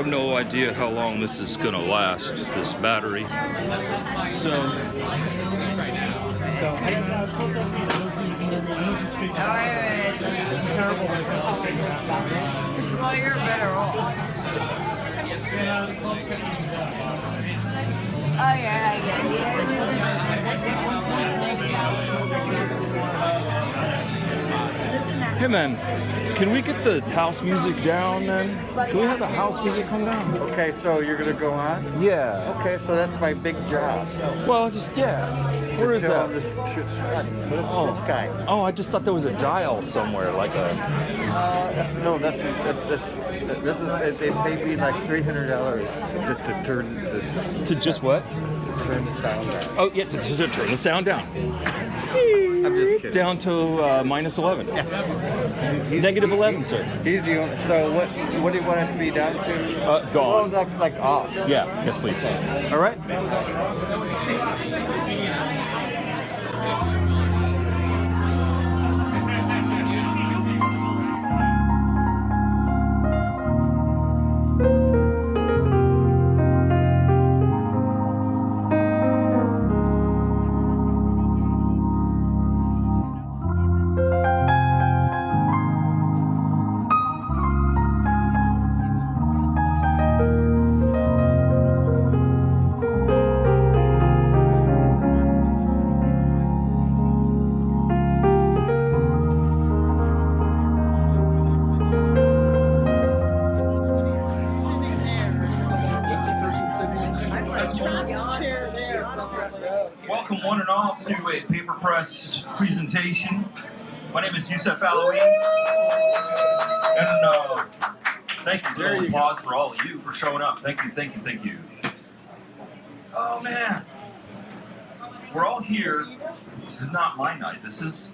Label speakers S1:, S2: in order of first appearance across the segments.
S1: have no idea how long this is going to last, this battery. So
S2: Well, you're better off. Oh, yeah.
S1: hey man, can we get the house music down then? Can we have the house music come down?
S3: Okay, so you're gonna go on?
S1: Yeah.
S3: Okay, so that's my big job.
S1: Well, just, yeah. Where is that?
S3: This guy.
S1: Oh, I just thought there was a dial somewhere, like a...
S3: This is they paid me like $300 just to turn
S1: To just what?
S3: turn the sound down.
S1: Oh, yeah, to turn the sound down.
S3: I'm just kidding.
S1: Down to minus 11. Negative 11, sir.
S3: He's the only, so what do you want it to be down to?
S1: Gone.
S3: Well, like off.
S1: Yeah, yes please. All right. Welcome one and all to a paper press presentation. My name is Yusuf Halloween. And thank you, little applause for all of you for showing up. Thank you. Oh man. We're all here. This is not my night. This is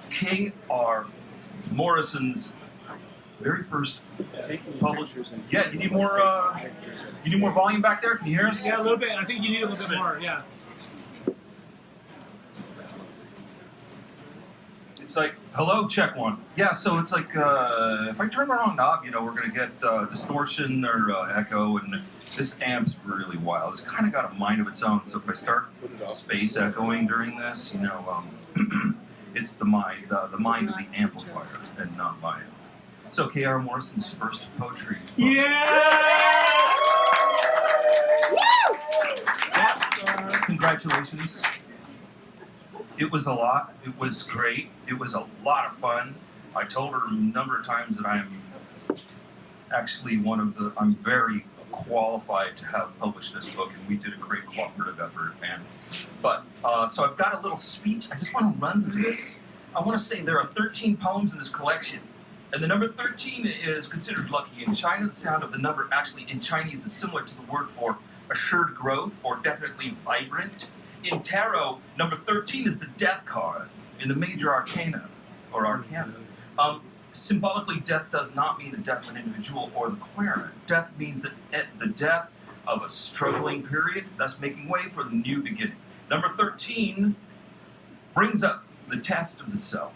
S1: K.R. Morrison's very first published. Yeah, you need more volume back there? Can you hear us?
S4: Yeah, a little bit. I think you need a little bit more, yeah.
S1: It's like, hello, check one. Yeah, so it's like, if I turn the wrong knob, we're going to get distortion or echo, and this amp's really wild. It's kind of got a mind of its own, so if I start space echoing during this, it's the mind of the amplifier and not mine. So K.R. Morrison's first poetry book.
S4: Yeah!
S1: Congratulations. It was a lot. It was great. It was a lot of fun. I told her a number of times that I'm actually I'm very qualified to have published this book, and we did a great cooperative effort. So I've got a little speech. I just want to run through this. I want to say there are 13 poems in this collection. And the number 13 is considered lucky. In China, the sound of the number actually in Chinese is similar to the word for assured growth or definitely vibrant. In tarot, number 13 is the death card in the major arcana or arcana. Symbolically, death does not mean the death of an individual or the querent. Death means the death of a struggling period, thus making way for the new beginning. Number 13 brings up the test of the self,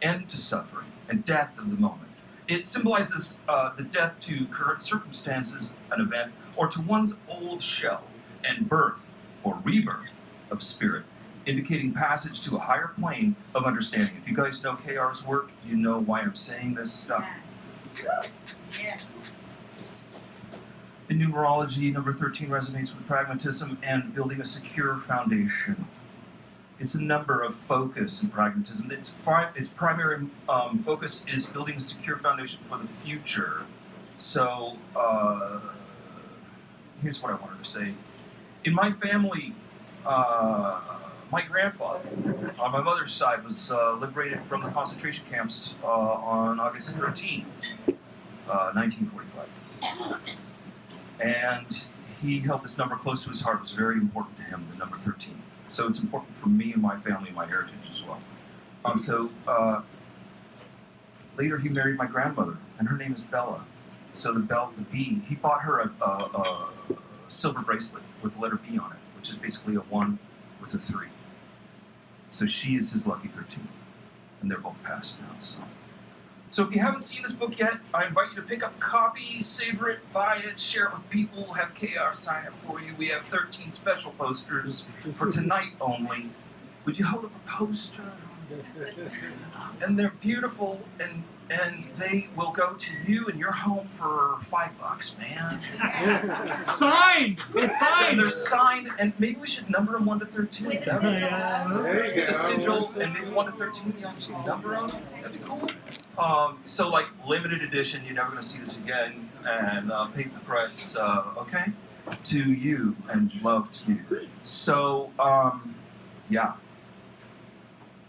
S1: end to suffering, and death of the moment. It symbolizes the death to current circumstances, an event, or to one's old shell, and birth or rebirth of spirit, indicating passage to a higher plane of understanding. If you guys know KR's work, you know why I'm saying this stuff.
S2: Yes.
S1: In numerology, number 13 resonates with pragmatism and building a secure foundation. It's a number of focus and pragmatism. Its primary focus is building a secure foundation for the future. So here's what I wanted to say. In my family, my grandfather on my mother's side was liberated from the concentration camps on August 13, 1945. And he held this number close to his heart. It was very important to him, the number 13. So it's important for me and my family and my heritage as well. Later he married my grandmother, and her name is Bella. So the B, he bought her a silver bracelet with the letter B on it, which is basically a 1 with a 3. So she is his lucky 13. And they're both passed now. So if you haven't seen this book yet, I invite you to pick up a copy, savor it, buy it, share it with people, have KR sign it for you. We have 13 special posters for tonight only. Would you hold up a poster? And they're beautiful, and they will go to you in your home for $5, man.
S4: Signed! It's
S1: And
S4: signed!
S1: they're signed, and maybe we should number them 1 to 13.
S2: With a
S1: That would-
S2: sigil.
S1: With a sigil, and maybe 1 to 13, you know, number on them. That'd be cool. So like limited edition, you're never gonna see this again, and paper press, okay, to you and love to you. So yeah,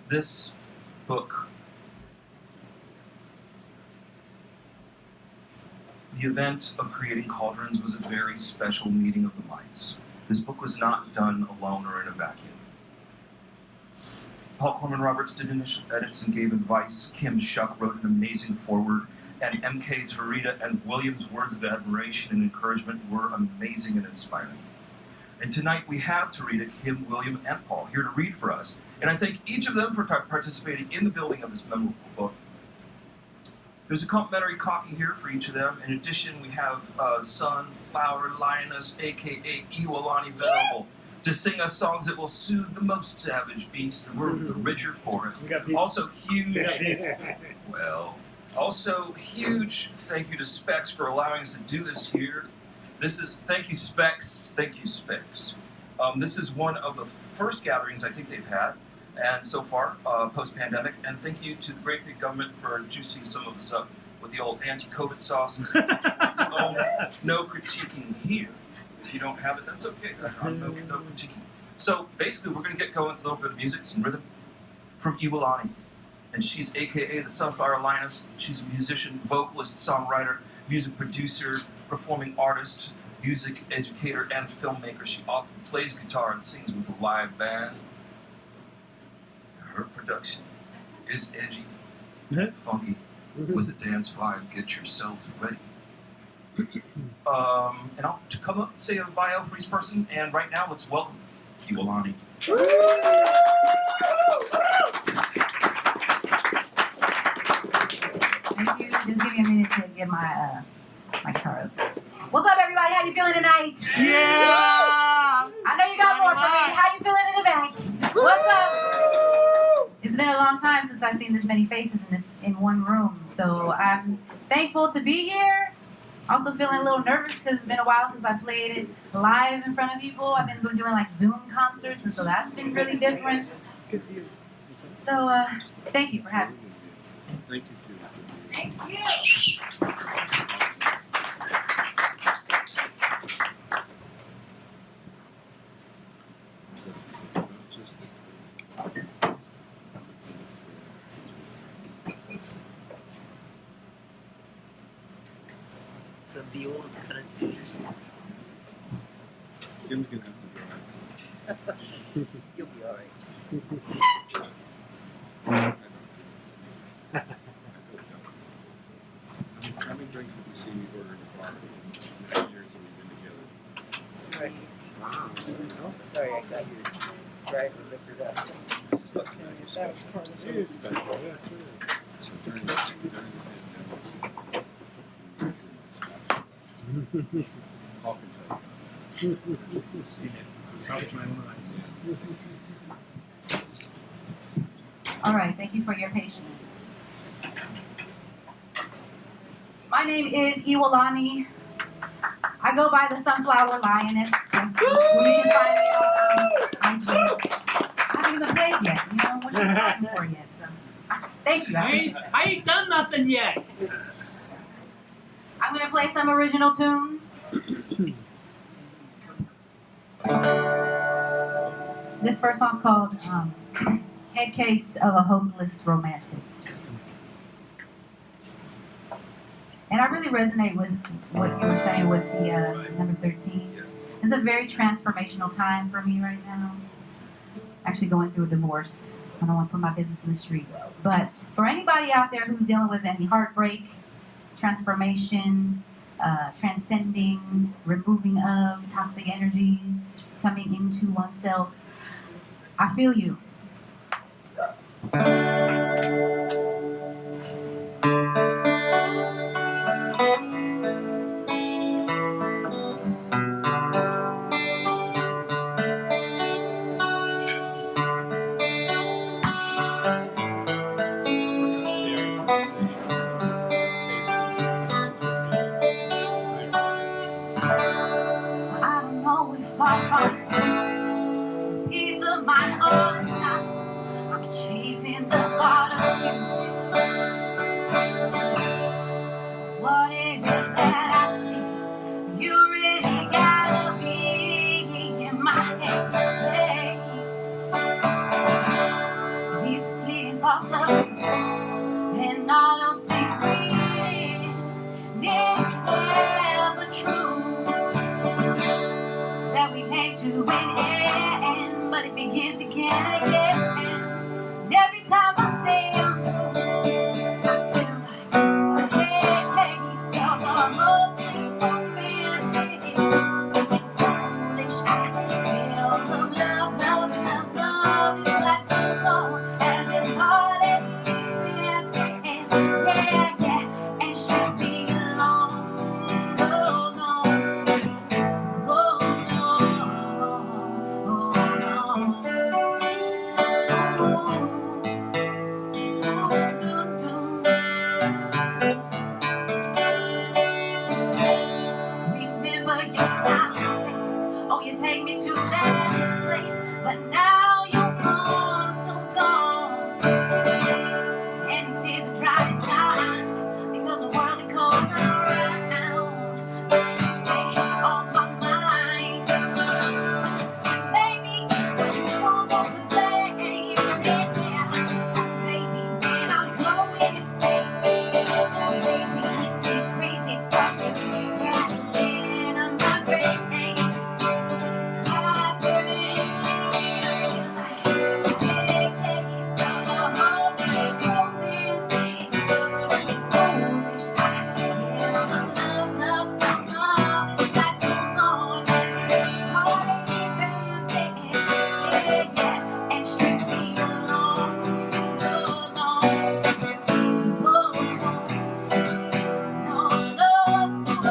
S1: this book, the event of creating Cauldrons was a very special meeting of the minds. This book was not done alone or in a vacuum. Paul Corman Roberts did initial edits and gave advice. Kim Shuck wrote an amazing foreword. And MK, Tureeda, and William's words of admiration and encouragement were amazing and inspiring. And tonight we have Tureeda, Kim, William, and Paul here to read for us. And I thank each of them for participating in the building of this memorable book. There's a complimentary copy here for each of them. In addition, we have Sunflower Lioness, a.k.a. Iwalani Venerable, to sing us songs that will soothe the most savage beast, and we're the richer for it.
S4: We got pieces.
S1: Also
S4: We got
S1: huge,
S4: pieces.
S1: also huge thank you to Specs for allowing us to do this here. Thank you Specs, thank you Specs. This is one of the first gatherings I think they've had, and so far, post-pandemic, and thank you to the great big government for juicing some of us up with the old anti-COVID sauce. No critiquing here. If you don't have it, that's okay. No critiquing. So basically, we're going to get going with a little bit of music, some rhythm from Iwalani. And she's AKA the Sunflower Lioness. She's a musician, vocalist, songwriter, music producer, performing artist, music educator, and filmmaker. She often plays guitar and sings with a live band. Her production is edgy, funky, with a dance vibe. Get yourselves ready. And I'll come up and say a bio for each person, and right now let's welcome Iwalani.
S5: Thank you. Just give me a minute to get my guitar up. What's up, everybody? How you feeling tonight?
S4: Yeah!
S5: I know you got more for me. How you feeling in the back? What's up? It's been a long time since I've seen this many faces in one room, so I'm thankful to be here. Also feeling a little nervous because it's been a while since I played it live in front of people. I've been doing like Zoom concerts, and so that's been really different. So thank you for having me.
S2: Thank you.
S6: From the old country.
S7: Jim's gonna have to drive.
S6: You'll be alright.
S7: How many drinks have you seen me order in the bar? How many years have we been together?
S6: Right. Wow. Oh, sorry, I got your driver lifted up.
S7: Just let me know your special. It's special. So during the pandemic, Paul can tell you.
S4: Seen it. Saw it with my own eyes.
S5: All right, thank you for your patience. My name is Iwalani. I go by the Sunflower Lioness. Yes, you can find me on IG. I haven't even played yet. You know what you're fighting for yet. So, thank you.
S4: I ain't done nothing yet.
S5: I'm gonna play some original tunes. This first song's called Head Case of a Hopeless Romantic. And I really resonate with what you were saying with the number 13. It's a very transformational time for me right now. Actually going through a divorce. I don't want to put my business in the street. But for anybody out there who's dealing with any heartbreak, transformation, transcending, removing of toxic energies, coming into oneself, I feel you. begins again and again. And every time I say I'm through, I feel like, hey, maybe someone of this romantic, foolish tales of love, love, love, love. This life goes on as it's hard and yes, yeah, yeah, and stress me along. Oh no, oh no, oh no. Remember your silent face. Oh, you take me to that place, but now you're gone, so gone. And this is a driving time because the world it goes around. But you stay on my mind. And maybe it's the wrong to blame. Yeah, maybe when I'm going insane. Maybe it seems crazy, but it's rattling on my brain. My brain. Like, hey, someone of this romantic. Foolish ideas of love, love, love, love. This life goes on as it's hard and fancies. Yeah, yeah, and strings me along. Oh, no. Oh, no, no,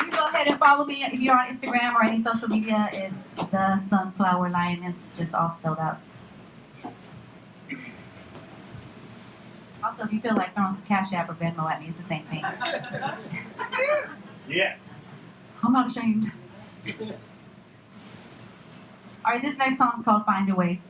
S5: You go ahead and follow me if you're on Instagram or any social media. It's the Sunflower Lioness, just all spelled out. Also, if you feel like throwing some Cash App or Venmo at me, it's the same thing.
S7: Yeah.
S5: I'm not ashamed. All right, this next song is called Find a Way.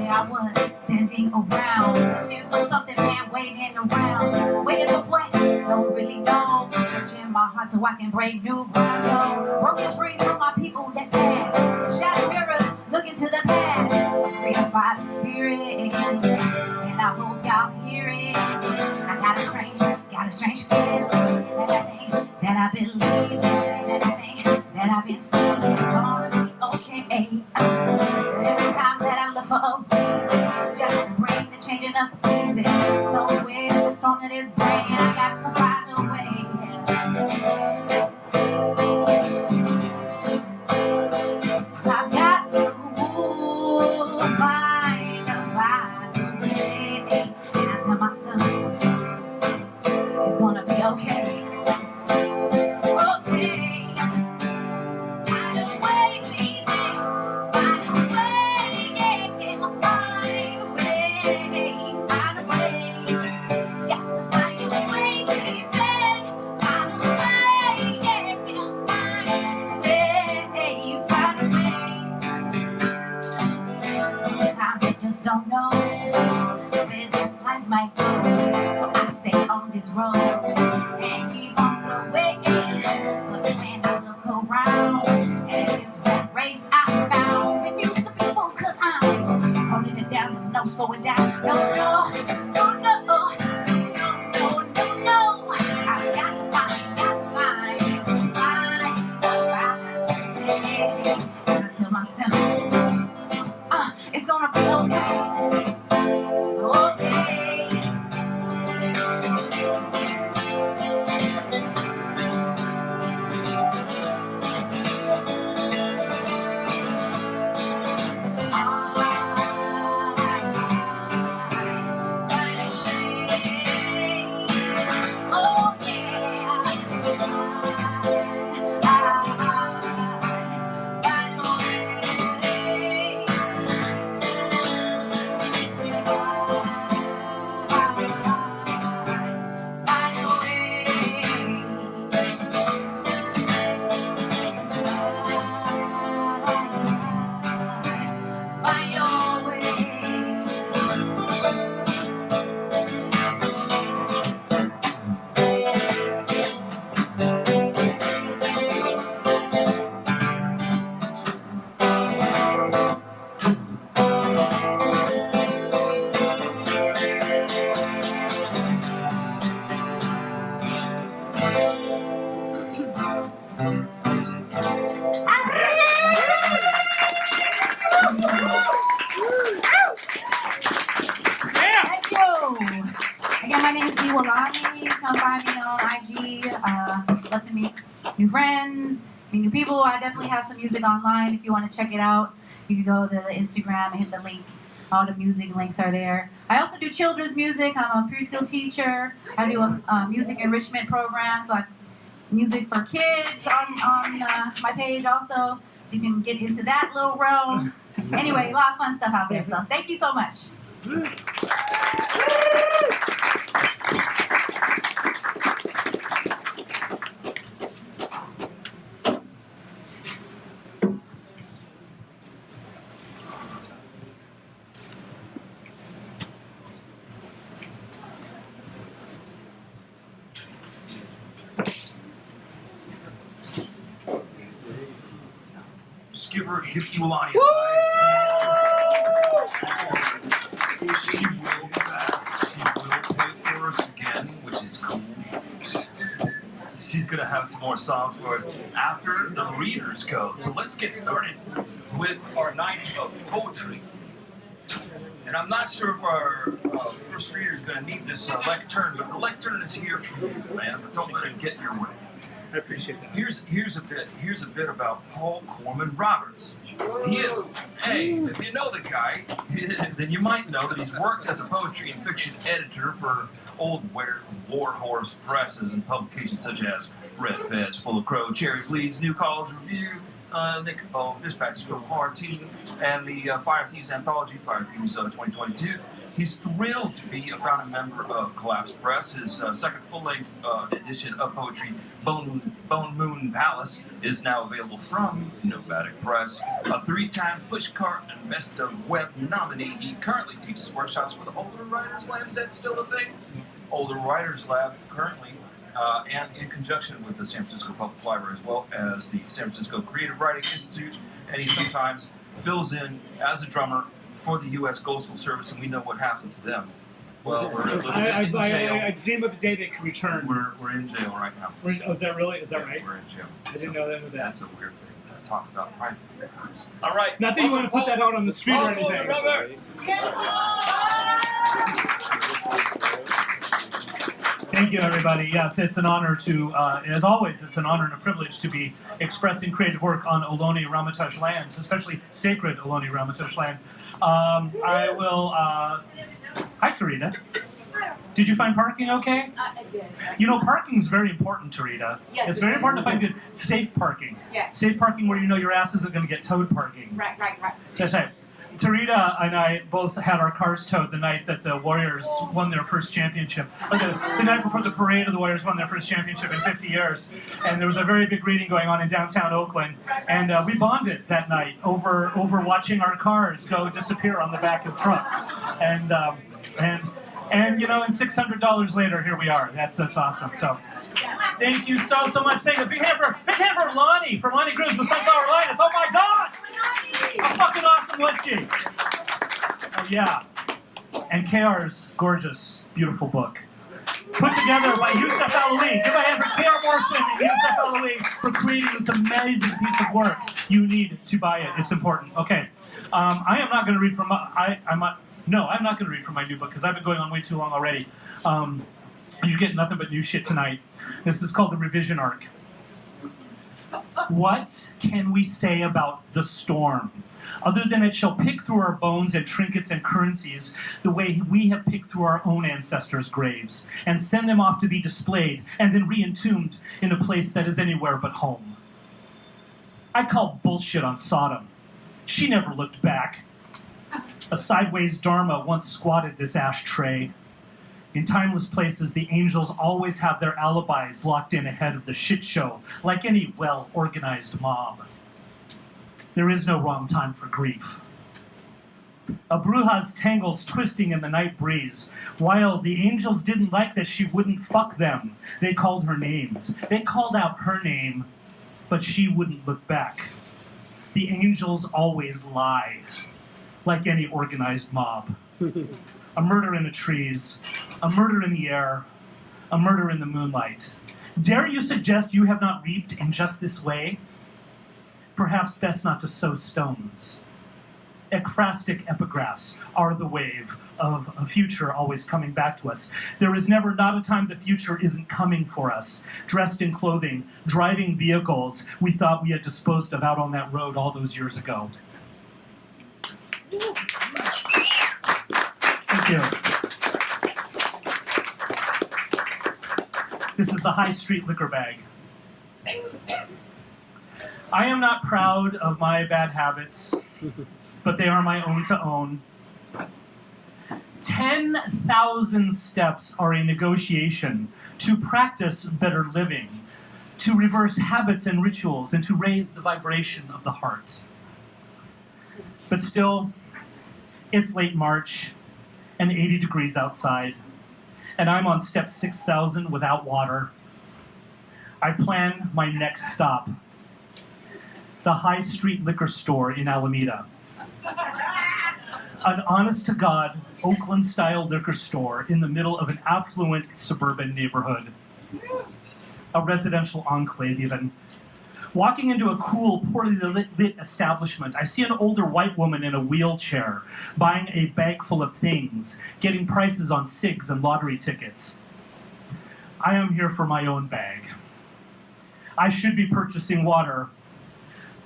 S5: I was standing around, looking for something, man, waiting around. Waiting for what? Don't really know. Searching my heart so I can break new ground. Yo, broken trees for my people that pass. Shattered mirrors, look into the past. Freedom by the spirit, and I hope y'all hear it. I got a strange feeling that I believe, that I've been seeing. Gonna be okay. Every time that I look for a reason, just to bring the changing of season. Somewhere in the storm that is bringing, I got to find a way. I've got to find a way. And I tell myself, it's gonna be okay. Okay. Find a way, baby. Find a way, yeah. Find a way. Find a way. Got to find a way, baby. Find a way, yeah. Find a way. Sometimes I just don't know where this life might go. So I stay on this road and keep on flowing. But when I look around, and this rat race I found, refuse to be fooled 'cause I'm holding it down. Thank you. Again, my name is Iwalani. Come find me on IG. Love to meet new friends, meet new people. I definitely have some music online if you want to check it out. You can go to the Instagram and hit the link. All the music links are there. I also do children's music. I'm a preschool teacher. I do a music enrichment program, so I have music for kids on my page also, so you can get into that little realm. Anyway, a lot of fun stuff out there, so thank you so much.
S1: Just give Iwalani a nice. She will be back. She will play for us again, which is cool. She's gonna have some more songs for us after the readers go. So let's get started with our night of poetry. And I'm not sure if our first reader is gonna need this lectern, but the lectern is here for you, man. But don't let it get in your way.
S4: I appreciate that.
S1: Here's a bit about Paul Corman Roberts. He is, hey, if you know the guy, then you might know that he's worked as a poetry and fiction editor for old warhorse presses and publications such as Red Fez, Full of Crow, Cherry Bleeds, New College Review, Nick Dispatches from Quarantine, and the Fire Thieves Anthology, Fire Thieves 2022. He's thrilled to be a founding member of Collapse Press. His second full-length edition of poetry, Bone Moon Palace, is now available from Nomadic Press. A 3-time Pushcart and Best of Web nominee, he currently teaches workshops for the Older Writers Lab. Is that still a thing? Older Writers Lab currently, and in conjunction with the San Francisco Public Library, as well as the San Francisco Creative Writing Institute, and he sometimes fills in as a drummer for the U.S. Postal Service, and we know what happened to them. Well, we're a little bit in jail.
S4: I dream of the day they can return.
S1: We're in jail right now.
S4: Is that really? Is that right?
S1: We're in jail.
S4: I didn't know that.
S1: That's a weird thing to talk about privately. All right.
S4: Not that you want to put that out on the street or anything. Thank you, everybody. Yes, it's an honor to, as always, it's an honor and a privilege to be expressing creative work on Ohlone Ramaytush land, especially sacred Ohlone Ramaytush land. I will, hi, Tureeda. Did you find parking okay?
S8: I did.
S4: You know, parking's very important, Tureeda.
S8: Yes,
S4: it's
S8: it
S4: very
S8: is.
S4: important to find good, safe parking.
S8: Yes.
S4: Safe parking where you know your ass isn't going to get towed parking.
S8: Right.
S4: That's right. Tureeda and I both had our cars towed the night that the Warriors won their first championship. The night before the parade of the Warriors won their first championship in 50 years. And there was a very big reading going on in downtown Oakland. And we bonded that night over watching our cars go disappear on the back of trucks. And you know, and $600 later, here we are. That's awesome. So thank you so much. Thank you. Big hand for Lonnie Grooves, the Sunflower Linus. Oh my God! How fucking awesome was she? Oh yeah. And KR's gorgeous, beautiful book. Put together by Yusuf Alawi. Give a hand for KR Morrison and Yusuf Alawi for creating this amazing piece of work. You need to buy it. It's important. Okay. I am not going to read from I'm not going to read from my new book because I've been going on way too long already. You get nothing but new shit tonight. This is called The Revision Arc. What can we say about the storm? Other than it shall pick through our bones and trinkets and currencies the way we have picked through our own ancestors' graves, and send them off to be displayed and then re-entombed in a place that is anywhere but home. I call bullshit on Sodom. She never looked back. A sideways Dharma once squatted this ashtray. In timeless places, the angels always have their alibis locked in ahead of the shit show, like any well-organized mob. There is no wrong time for grief. A bruja's tangles twisting in the night breeze, while the angels didn't like that she wouldn't fuck them. They called her names. They called out her name, but she wouldn't look back. The angels always lie, like any organized mob. A murder in the trees, a murder in the air, a murder in the moonlight. Dare you suggest you have not reaped in just this way? Perhaps best not to sow stones. Ecrastic epigraphs are the wave of a future always coming back to us. There is never not a time the future isn't coming for us. Dressed in clothing, driving vehicles we thought we had disposed of out on that road all those years ago. Thank you. This is the High Street liquor bag. I am not proud of my bad habits, but they are my own to own. 10,000 steps are a negotiation to practice better living, to reverse habits and rituals, and to raise the vibration of the heart. But still, it's late March and 80 degrees outside, and I'm on step 6,000 without water. I plan my next stop, the High Street Liquor Store in Alameda. An honest-to-God, Oakland-style liquor store in the middle of an affluent suburban neighborhood. A residential enclave, even. Walking into a cool, poorly lit establishment, I see an older white woman in a wheelchair, buying a bag full of things, getting prices on cigs and lottery tickets. I am here for my own bag. I should be purchasing water,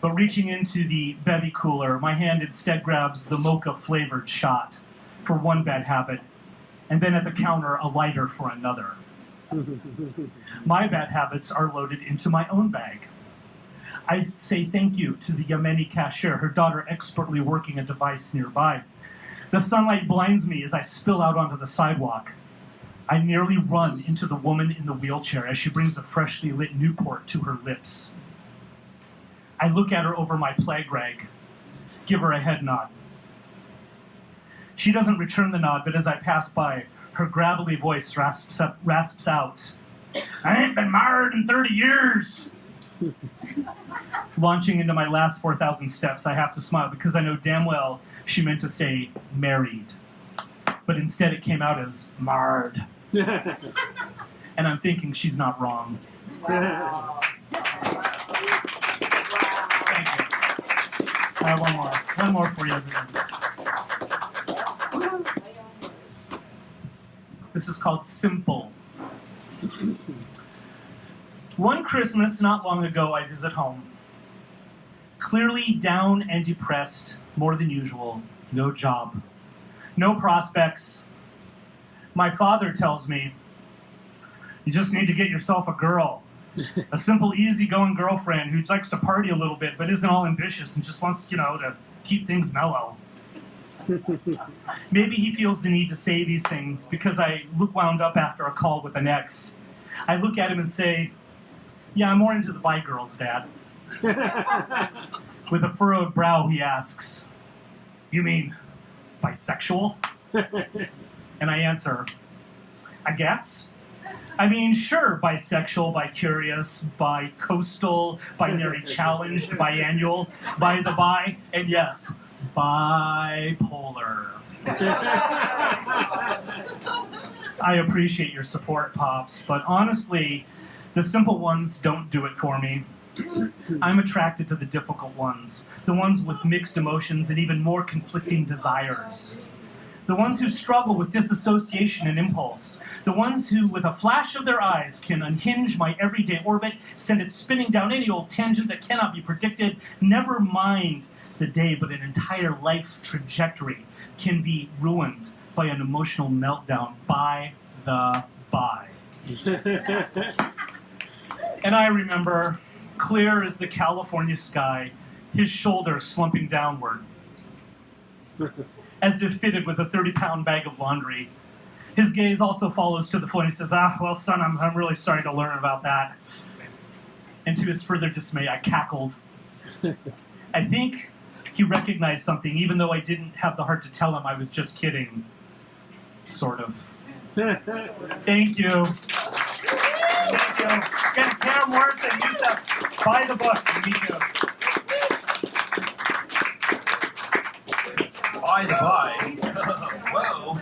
S4: but reaching into the bevy cooler, my hand instead grabs the mocha-flavored shot for one bad habit, and then at the counter, a lighter for another. My bad habits are loaded into my own bag. I say thank you to the Yemeni cashier, her daughter expertly working a device nearby. The sunlight blinds me as I spill out onto the sidewalk. I nearly run into the woman in the wheelchair as she brings a freshly lit Newport to her lips. I look at her over my plague rag, give her a head nod. She doesn't return the nod, but as I pass by, her gravelly voice rasps out, "I ain't been married in 30 years." Launching into my last 4,000 steps, I have to smile because I know damn well she meant to say married. But instead it came out as marred. And I'm thinking she's not wrong.
S2: Wow.
S4: Thank you. I have one more. One more for you. This is called Simple. One Christmas not long ago, I visit home. Clearly down and depressed, more than usual. No job. No prospects. My father tells me, "You just need to get yourself a girl. A simple, easygoing girlfriend who likes to party a little bit but isn't all ambitious and just wants, to keep things mellow." Maybe he feels the need to say these things because I look wound up after a call with an ex. I look at him and say, "Yeah, I'm more into the bi girls, Dad." With a furrowed brow, he asks, "You mean bisexual?" And I answer, "I guess. I mean, sure, bisexual, bi-curious, bi-coastal, binary challenged, biannual, by the bi, and yes, bipolar." I appreciate your support, Pops, but honestly, the simple ones don't do it for me. I'm attracted to the difficult ones, the ones with mixed emotions and even more conflicting desires. The ones who struggle with disassociation and impulse. The ones who, with a flash of their eyes, can unhinge my everyday orbit, send it spinning down any old tangent that cannot be predicted. Never mind the day, but an entire life trajectory can be ruined by an emotional meltdown by the by. And I remember, clear as the California sky, his shoulders slumping downward, as if fitted with a 30-pound bag of laundry. His gaze also follows to the floor and he says, "Well, son, I'm really sorry to learn about that." And to his further dismay, I cackled. I think he recognized something, even though I didn't have the heart to tell him I was just kidding. Sort of. Thank you. Thank you. Again, Karen Morrison, you should buy the book. Thank you.
S1: By the by, whoa.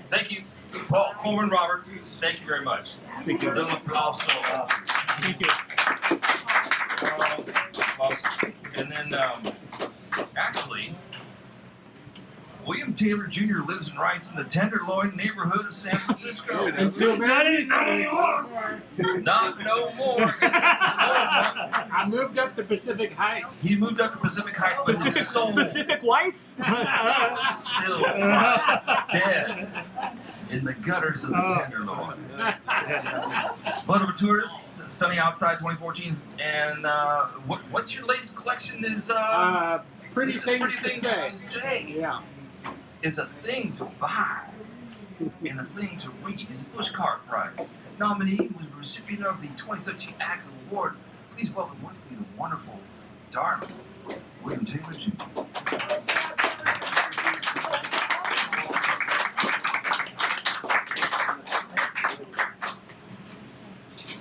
S1: Thank you, Paul Coleman Roberts. Roberts, thank you very much.
S4: Thank you.
S1: A little applause.
S4: Thank you.
S1: And then, actually, William Taylor Jr. lives and writes in the Tenderloin neighborhood of San Francisco.
S4: Until not anymore.
S1: Not no more. This is
S8: I moved up to Pacific Heights.
S1: He moved up to Pacific Heights, but his soul
S4: Specific whites?
S1: still lies dead in the gutters of the Tenderloin. Blood of a Tourist, Sunny Outside 2014, and what's your latest collection? Is
S8: Pretty
S1: this is
S8: things
S1: Pretty
S8: to
S1: Things
S8: say.
S1: to Say.
S8: Yeah.
S1: Is a thing to buy and a thing to read. It's a Pushcart Prize nominee, was a recipient of the 2013 Adler Award. Please welcome with me the wonderful, darling William Taylor Jr.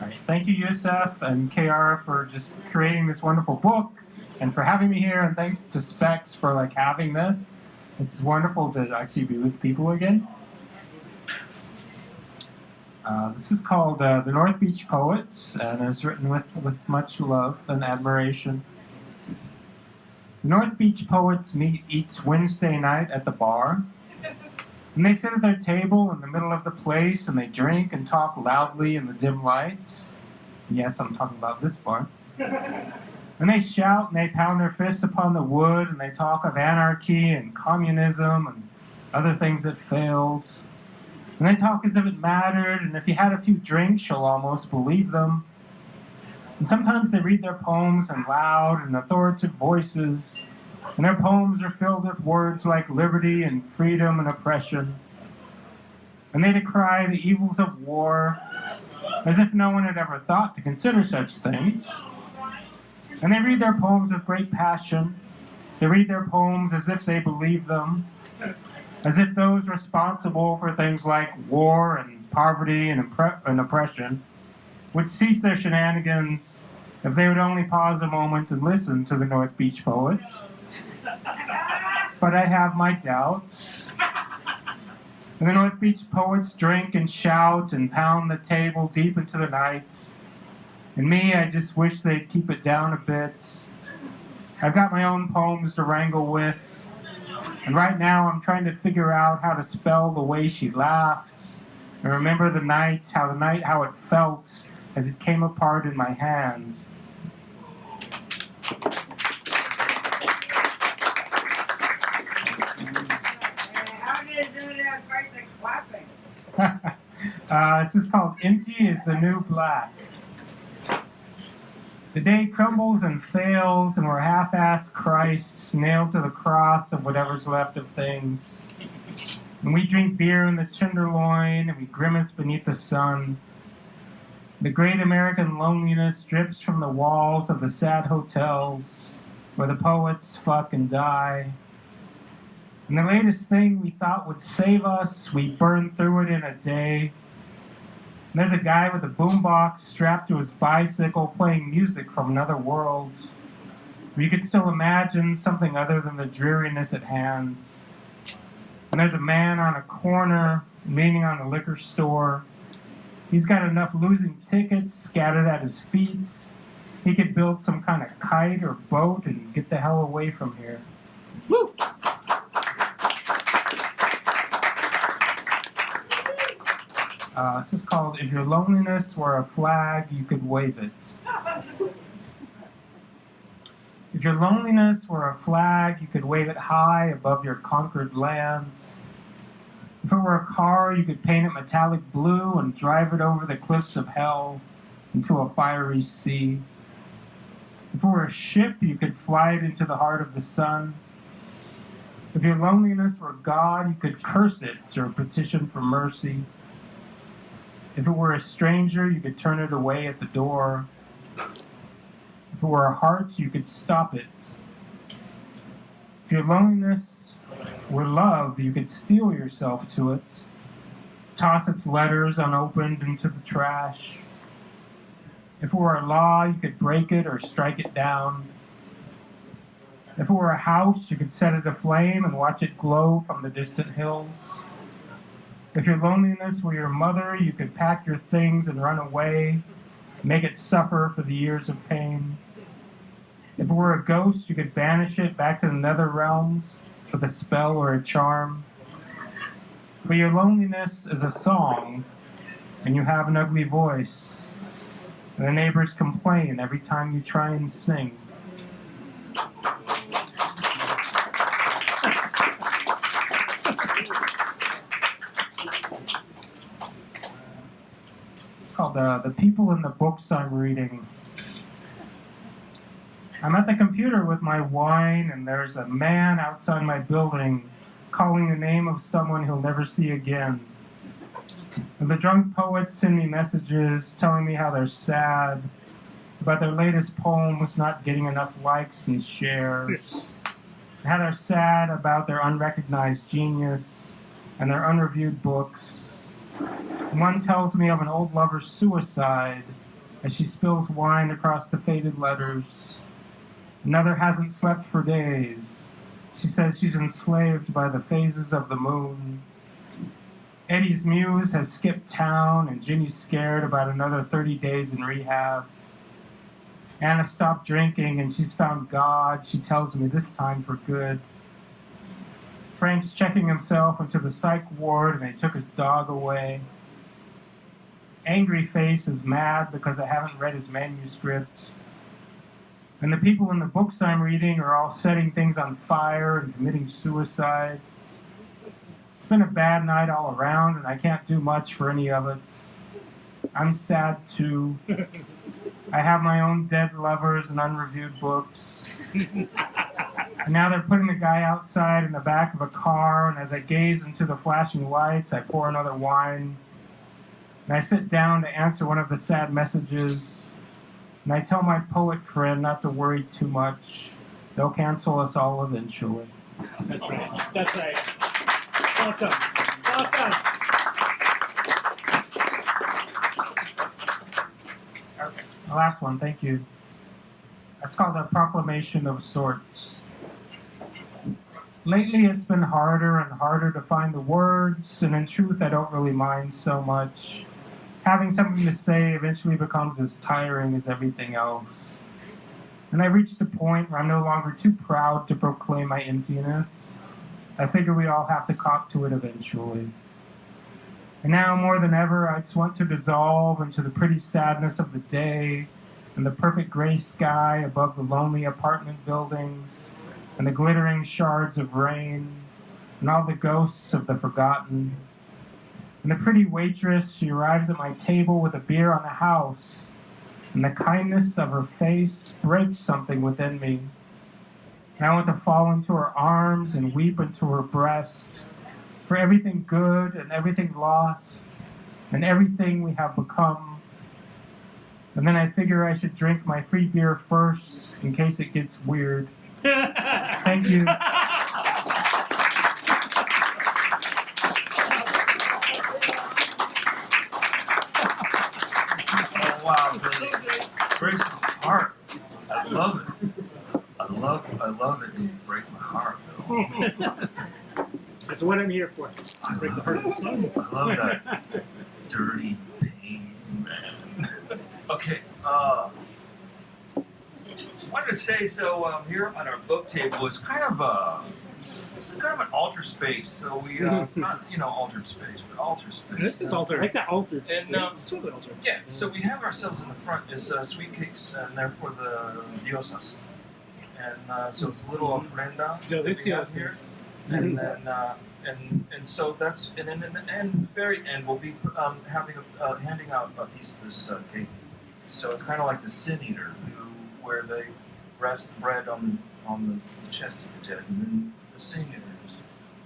S9: All right. Thank you, Yusuf and KR, for just creating this wonderful book and for having me here. And thanks to Specs for having this. It's wonderful to actually be with people again. This is called The North Beach Poets, and it's written with much love and admiration. The North Beach Poets meet each Wednesday night at the bar. And they sit at their table in the middle of the place, and they drink and talk loudly in the dim lights. Yes, I'm talking about this bar. And they shout and they pound their fists upon the wood, and they talk of anarchy and communism and other things that failed. And they talk as if it mattered, and if you had a few drinks, you'll almost believe them. And sometimes they read their poems in loud and authoritative voices, and their poems are filled with words like liberty and freedom and oppression. And they decry the evils of war, as if no one had ever thought to consider such things. And they read their poems with great passion. They read their poems as if they believe them, as if those responsible for things like war and poverty and oppression would cease their shenanigans if they would only pause a moment and listen to the North Beach Poets. But I have my doubts. And the North Beach Poets drink and shout and pound the table deep into the night. And me, I just wish they'd keep it down a bit. I've got my own poems to wrangle with. And right now I'm trying to figure out how to spell the way she laughed. And remember the night, how it felt as it came apart in my hands.
S2: How do you do that by the clapping?
S9: This is called Empty is the New Black. The day crumbles and fails, and we're half-assed Christs nailed to the cross of whatever's left of things. And we drink beer in the Tenderloin, and we grimace beneath the sun. The great American loneliness drips from the walls of the sad hotels, where the poets fuck and die. And the latest thing we thought would save us, we burn through it in a day. And there's a guy with a boombox strapped to his bicycle playing music from another world, where you could still imagine something other than the dreariness at hand. And there's a man on a corner leaning on the liquor store. He's got enough losing tickets scattered at his feet. He could build some kind of kite or boat and get the hell away from here. Woo! This is called If Your Loneliness Were a Flag, You Could Wave It. If your loneliness were a flag, you could wave it high above your conquered lands. If it were a car, you could paint it metallic blue and drive it over the cliffs of hell into a fiery sea. If it were a ship, you could fly it into the heart of the sun. If your loneliness were God, you could curse it or petition for mercy. If it were a stranger, you could turn it away at the door. If it were a heart, you could stop it. If your loneliness were love, you could steel yourself to it, toss its letters unopened into the trash. If it were a law, you could break it or strike it down. If it were a house, you could set it aflame and watch it glow from the distant hills. If your loneliness were your mother, you could pack your things and run away, make it suffer for the years of pain. If it were a ghost, you could banish it back to the nether realms with a spell or a charm. But your loneliness is a song, and you have an ugly voice. And the neighbors complain every time you try and sing. Called The People in the Books I'm Reading. I'm at the computer with my wine, and there's a man outside my building calling the name of someone he'll never see again. And the drunk poets send me messages telling me how they're sad about their latest poems not getting enough likes and shares, and how they're sad about their unrecognized genius and their unreviewed books. One tells me of an old lover's suicide as she spills wine across the faded letters. Another hasn't slept for days. She says she's enslaved by the phases of the moon. Eddie's muse has skipped town, and Ginny's scared about another 30 days in rehab. Anna stopped drinking, and she's found God, she tells me, this time for good. Frank's checking himself into the psych ward, and they took his dog away. Angry Face is mad because I haven't read his manuscript. And the people in the books I'm reading are all setting things on fire and committing suicide. It's been a bad night all around, and I can't do much for any of it. I'm sad too. I have my own dead lovers and unreviewed books. And now they're putting the guy outside in the back of a car, and as I gaze into the flashing lights, I pour another wine. And I sit down to answer one of the sad messages. And I tell my poet friend not to worry too much. They'll cancel us all eventually.
S8: That's right. That's right. Welcome. Welcome.
S9: Okay. The last one, thank you. That's called a proclamation of sorts. Lately, it's been harder and harder to find the words, and in truth, I don't really mind so much. Having something to say eventually becomes as tiring as everything else. And I reached a point where I'm no longer too proud to proclaim my emptiness. I figure we all have to cop to it eventually. And now, more than ever, I just want to dissolve into the pretty sadness of the day and the perfect gray sky above the lonely apartment buildings and the glittering shards of rain and all the ghosts of the forgotten. And the pretty waitress, she arrives at my table with a beer on the house, and the kindness of her face breaks something within me. And I want to fall into her arms and weep into her breast for everything good and everything lost and everything we have become. And then I figure I should drink my free beer first in case it gets weird. Thank you.
S1: Wow, really breaks my heart. I love it. I love it, and you break my heart, Bill.
S8: That's what I'm here for. Break the heart of the sun.
S1: I love that dirty pain, man. Okay, wanted to say, so here on our book table is kind of an altar space. So we not altered space, but altar space.
S8: It's altered. I like that altered.
S1: And
S8: it's totally altered.
S1: yeah, so we have ourselves in the front is sweet cakes, and they're for the diosas. And so it's a little ofrenda that we have here.
S8: Deliciosos.
S1: And then and so that's and then in the end, very end, we'll be handing out a piece of this cake. So it's kind of like the sin eater, where they rest the bread on the chest of the dead, and then the sin eater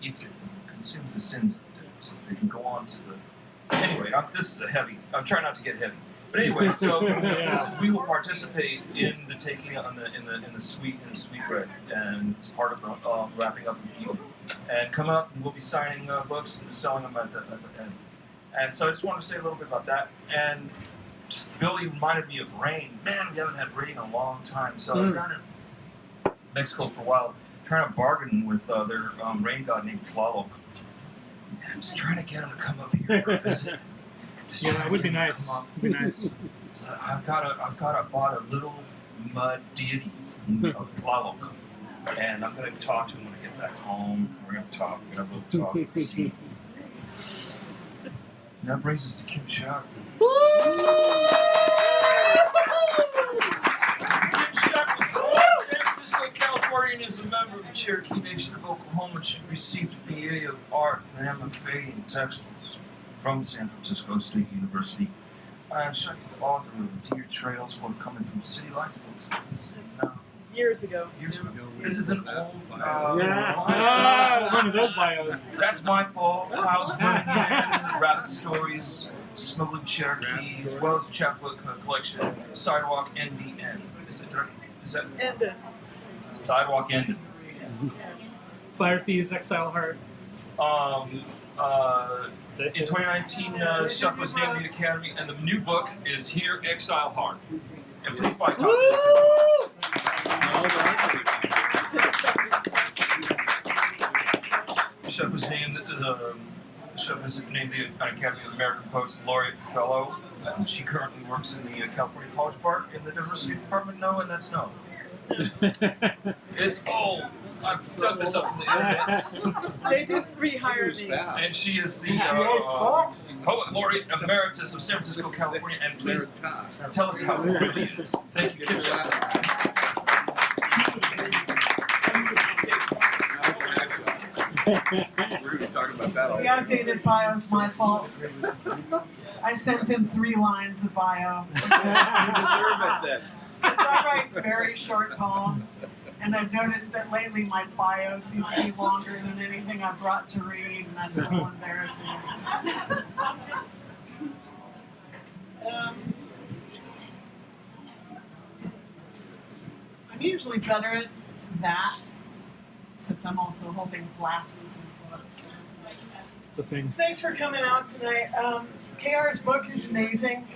S1: eats it and consumes the sins of the dead, so they can go on to the. Anyway, this is a heavy. I'm trying not to get heavy. But anyway, so this is, we will participate in the taking in the sweet bread, and it's part of the wrapping up the evening. And come up, and we'll be signing books and selling them at the end. And so I just wanted to say a little bit about that. And Billy reminded me of rain. Man, we haven't had rain in a long time. So I was down in Mexico for a while, trying to bargain with their rain god named Tlaloc. I'm just trying to get them to come up here for a visit. Just
S4: Yeah,
S1: trying
S4: that
S1: to
S4: would be
S1: get them to
S4: nice.
S1: come up.
S4: Would be nice.
S1: So I've bought a little mud deity of Tlaloc, and I'm gonna talk to him when I get back home. We're gonna talk. We're gonna have a little talk. And see. And that brings us to Kim Shuck. Kim Shuck was born in San Francisco, California, and is a member of the Cherokee Nation of Oklahoma. She received a BA of Art and MFA in textiles from San Francisco State University. Shuck is the author of Deer Trails Forthcoming from City Lights books.
S6: Years ago.
S1: This is an old.
S4: One of those bios.
S1: That's my fault. Clouds Burning In, Rabbit Stories, Smuggling Cherokee, as well as a chapbook collection, Sidewalk NDN. Is that
S6: And
S1: Sidewalk Ended?
S4: Fire Thieves, Exile Heart.
S1: In 2019, Shuck was named the Academy, and the new book is Here, Exile Heart. And please buy copies. Shuck was named the Academy of American Poets Laureate Fellow, and she currently works in the California College of Art in the Diversity Department. No, and that's no. It's old. I've dug this up from the internet.
S6: they didn't rehire me.
S1: And she is the Poet Laureate Emeritus of San Francisco, California. And please tell us how it really is. Thank you, Kim Shuck.
S7: We're going to talk about that all
S10: The outdated bio is my fault. I sent him 3 lines of bio.
S7: You deserve it then.
S10: Because I write very short poems, and I've noticed that lately my bio seems to be longer than anything I've brought to read, and that's a little embarrassing. I'm usually better at that, except I'm also holding glasses and books.
S4: It's a thing.
S10: Thanks for coming out tonight. KR's book is amazing.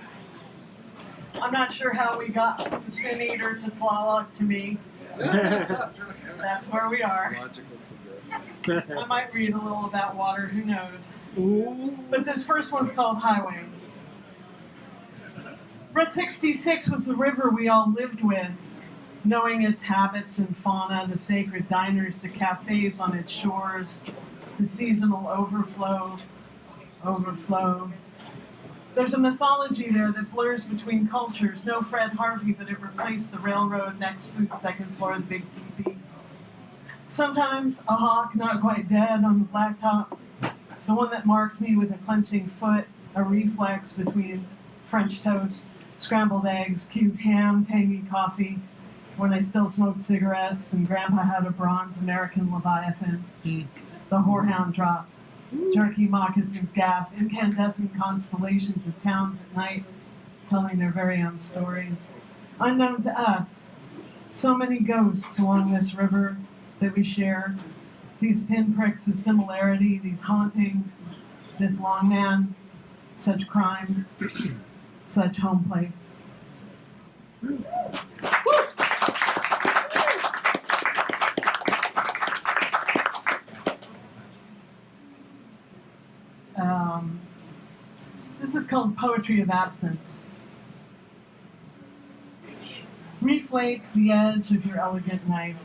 S10: I'm not sure how we got the Sin Eater to Tlaloc to me. That's where we are. I might read a little about water, who knows.
S4: Ooh.
S10: But this first one's called Highway. Route 66 was the river we all lived with, knowing its habits and fauna, the sacred diners, the cafes on its shores, the seasonal overflow. There's a mythology there that blurs between cultures. No Fred Harvey, but it replaced the railroad next food second floor of the big TV. Sometimes a hawk not quite dead on the blacktop, the one that marked me with a clenching foot, a reflex between French toast, scrambled eggs, cubed ham, tangy coffee, when I still smoked cigarettes and Grandpa had a bronze American Leviathan. The whorehound drops. Jerky moccasins gas, incandescent constellations of towns at night, telling their very own stories. Unknown to us, so many ghosts along this river that we share, these pinpricks of similarity, these hauntings, this long man, such crime, such home place. This is called Poetry of Absence. Reflake the edge of your elegant knife.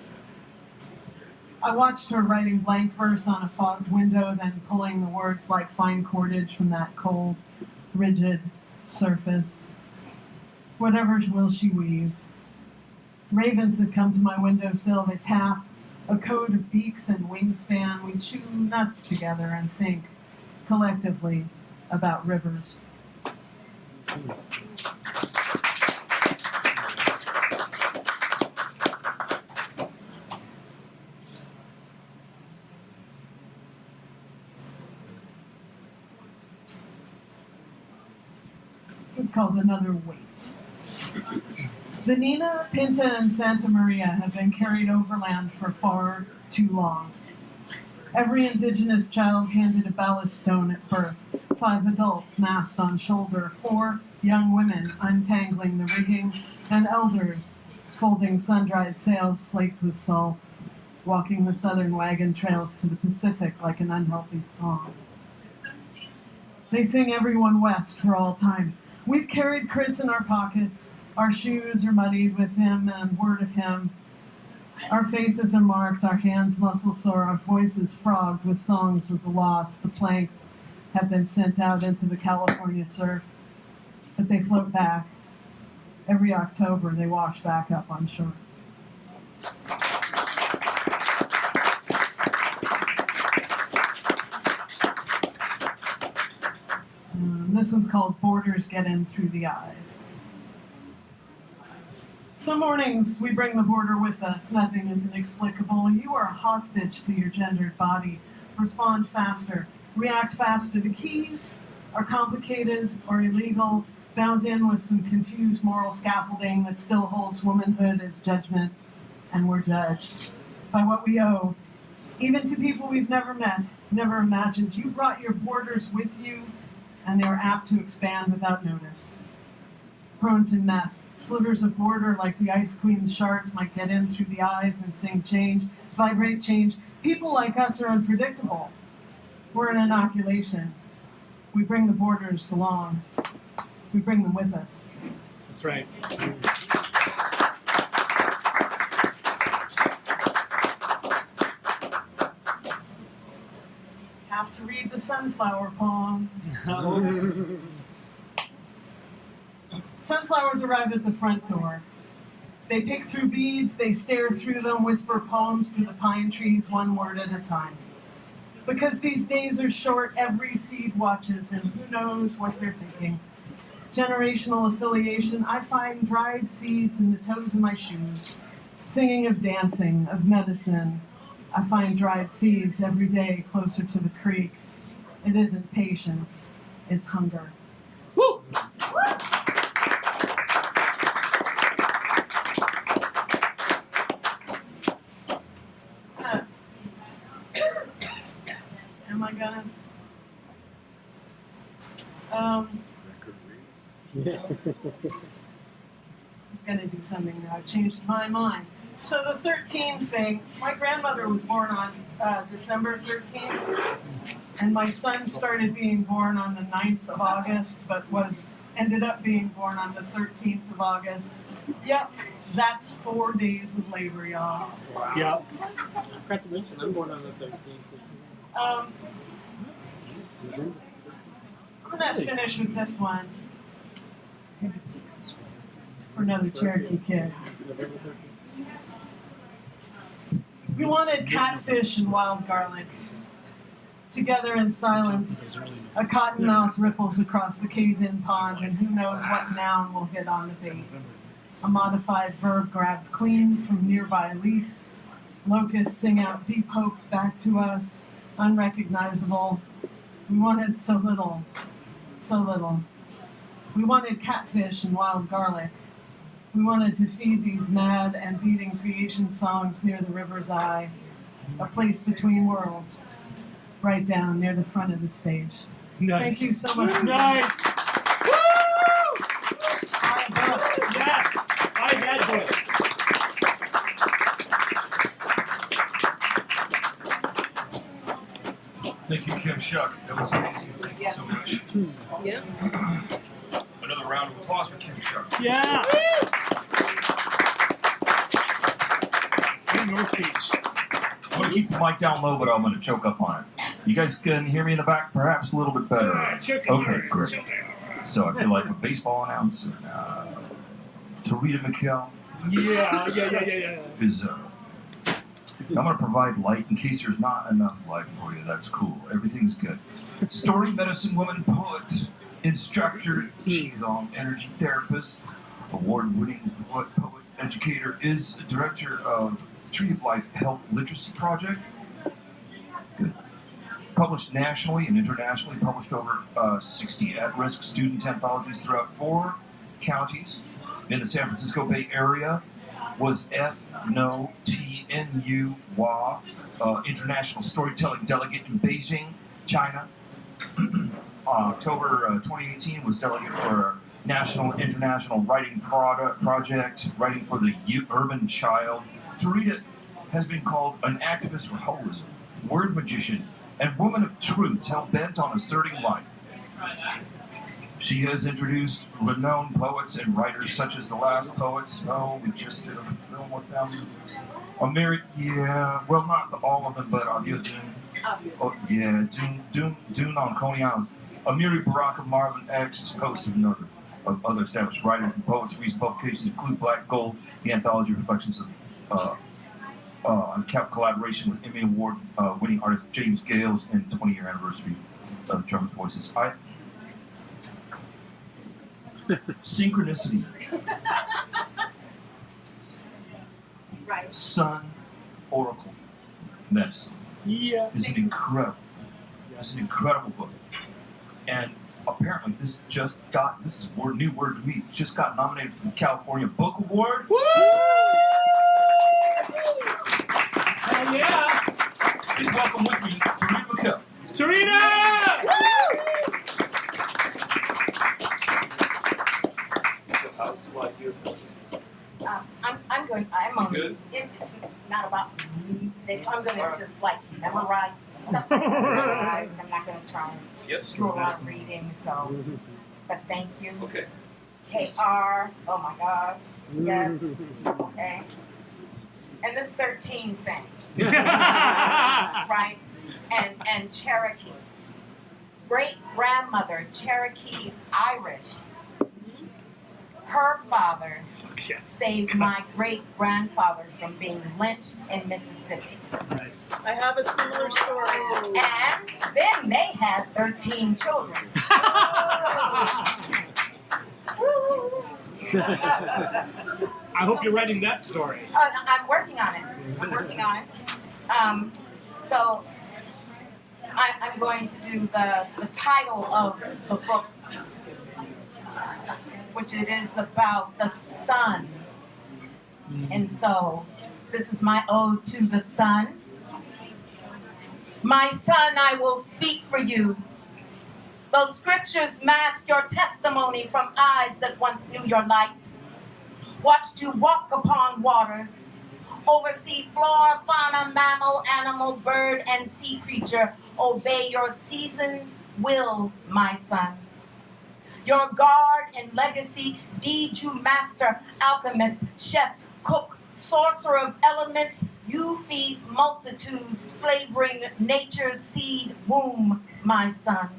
S10: I watched her writing blank verse on a fogged window, then pulling the words like fine cordage from that cold, rigid surface. Whatever will she weave? Ravens have come to my windowsill, they tap, a code of beaks and wingspan. We chew nuts together and think, collectively, about rivers. This is called Another Weight. The Nina, Pinta, and Santa Maria have been carried overland for far too long. Every indigenous child handed a ballast stone at birth, 5 adults massed on shoulder, 4 young women untangling the rigging, and elders folding sun-dried sails flaked with salt, walking the southern wagon trails to the Pacific like an unhealthy song. They sing Everyone West for all time. We've carried Chris in our pockets. Our shoes are muddied with him and word of him. Our faces are marked, our hands muscle sore, our voices frogged with songs of the lost. The planks have been sent out into the California surf, but they float back. Every October, they wash back up on shore. This one's called Borders Get In Through the Eyes. Some mornings we bring the border with us. Nothing is inexplicable. You are hostage to your gendered body. Respond faster. React faster. The keys are complicated or illegal, bound in with some confused moral scaffolding that still holds womanhood as judgment, and we're judged by what we owe, even to people we've never met, never imagined. You brought your borders with you, and they are apt to expand without notice. Prone to mess. Slivers of border like the Ice Queen's shards might get in through the eyes and sing change, vibrate change. People like us are unpredictable. We're an inoculation. We bring the borders along. We bring them with us.
S8: That's right.
S10: Have to read the sunflower poem. Sunflowers arrive at the front door. They pick through beads, they stare through them, whisper poems through the pine trees, one word at a time. Because these days are short, every seed watches, and who knows what they're thinking. Generational affiliation, I find dried seeds in the toes of my shoes. Singing of dancing, of medicine, I find dried seeds every day closer to the creek. It isn't patience, it's hunger.
S8: Woo!
S10: Am I gonna? I was gonna do something that I've changed my mind. So the 13 thing, my grandmother was born on December 13th, and my son started being born on the 9th of August, but ended up being born on the 13th of August. Yep, that's 4 days of labor, y'all.
S8: Yeah. I forgot to mention, I'm born on the 13th.
S10: I'm gonna finish with this one. For another Cherokee kid. We wanted catfish and wild garlic. Together in silence, a cottonmouth ripples across the caved-in pond, and who knows what noun will hit on the bait. A modified verb grabbed clean from nearby leaf. Locusts sing out deep hopes back to us, unrecognizable. We wanted so little, so little. We wanted catfish and wild garlic. We wanted to feed these mad and beating creation songs near the river's eye, a place between worlds, right down near the front of the stage.
S8: Nice.
S10: Thank you so much.
S8: Nice. Woo! Yes. I had book.
S1: Thank you, Kim Shuck. That was amazing. Thank you so much.
S6: Yeah.
S1: Another round of applause for Kim Shuck.
S8: Yeah. In North Beach.
S1: I'm going to keep the mic down low, but I'm going to choke up on it. You guys can hear me in the back perhaps a little bit better. Okay, great. So I feel like a baseball announcer. Tureeda Mikell
S8: Yeah.
S1: is I'm going to provide light in case there's not enough light for you. That's cool. Everything's good. Story medicine woman, poet, instructor, qigong energy therapist, award-winning poet, educator, is director of the Tree of Life Health Literacy Project. Good. Published nationally and internationally, published over 60 at-risk student anthologies throughout 4 counties in the San Francisco Bay Area. Was FNOTNU WA International Storytelling Delegate in Beijing, China. October 2018 was delegate for National and International Writing Project, Writing for the Urban Child. Tureeda has been called an activist for holism, word magician, and woman of truths hell-bent on asserting life. She has introduced renowned poets and writers such as the last poets. Oh, we just did a film with them. Well, not all of them, but Avia Dune. Oh, yeah, Dune on Coney Island. Amiri Baraka, Marvin X, host of other established writers and poets. Recent publications include Black Gold, the anthology reflections of collaboration with Emmy Award winning artist James Gales and 20-year anniversary of German Voices. Synchronicity.
S2: Right.
S1: Sun Oracle Medicine is an incredible book. And apparently this is a new word to me, just got nominated for the California Book Award.
S8: Woo! Hell yeah!
S1: Please welcome with me Tureeda Mikell.
S8: Tureeda!
S2: I'm
S1: Good?
S2: it's not about me today, so I'm gonna just like memorize stuff. I'm not gonna try and
S1: Yes.
S2: do a lot of reading, so, but thank you.
S1: Okay.
S2: KR, oh my gosh, yes, okay. And this 13 thing, right? And Cherokee. Great grandmother, Cherokee Irish. Her father saved my great grandfather from being lynched in Mississippi.
S8: Nice.
S10: I have a similar story.
S2: And then they had 13 children.
S8: I hope you're writing that story.
S2: I'm working on it. So I'm going to do the title of the book, which it is about the sun. And so this is my ode to the sun. My son, I will speak for you. Those scriptures mask your testimony from eyes that once knew your light. Watched you walk upon waters, oversee flora, fauna, mammal, animal, bird, and sea creature. Obey your season's will, my son. Your guard and legacy, deed you master, alchemist, chef, cook, sorcerer of elements, you feed multitudes, flavoring nature's seed womb, my son.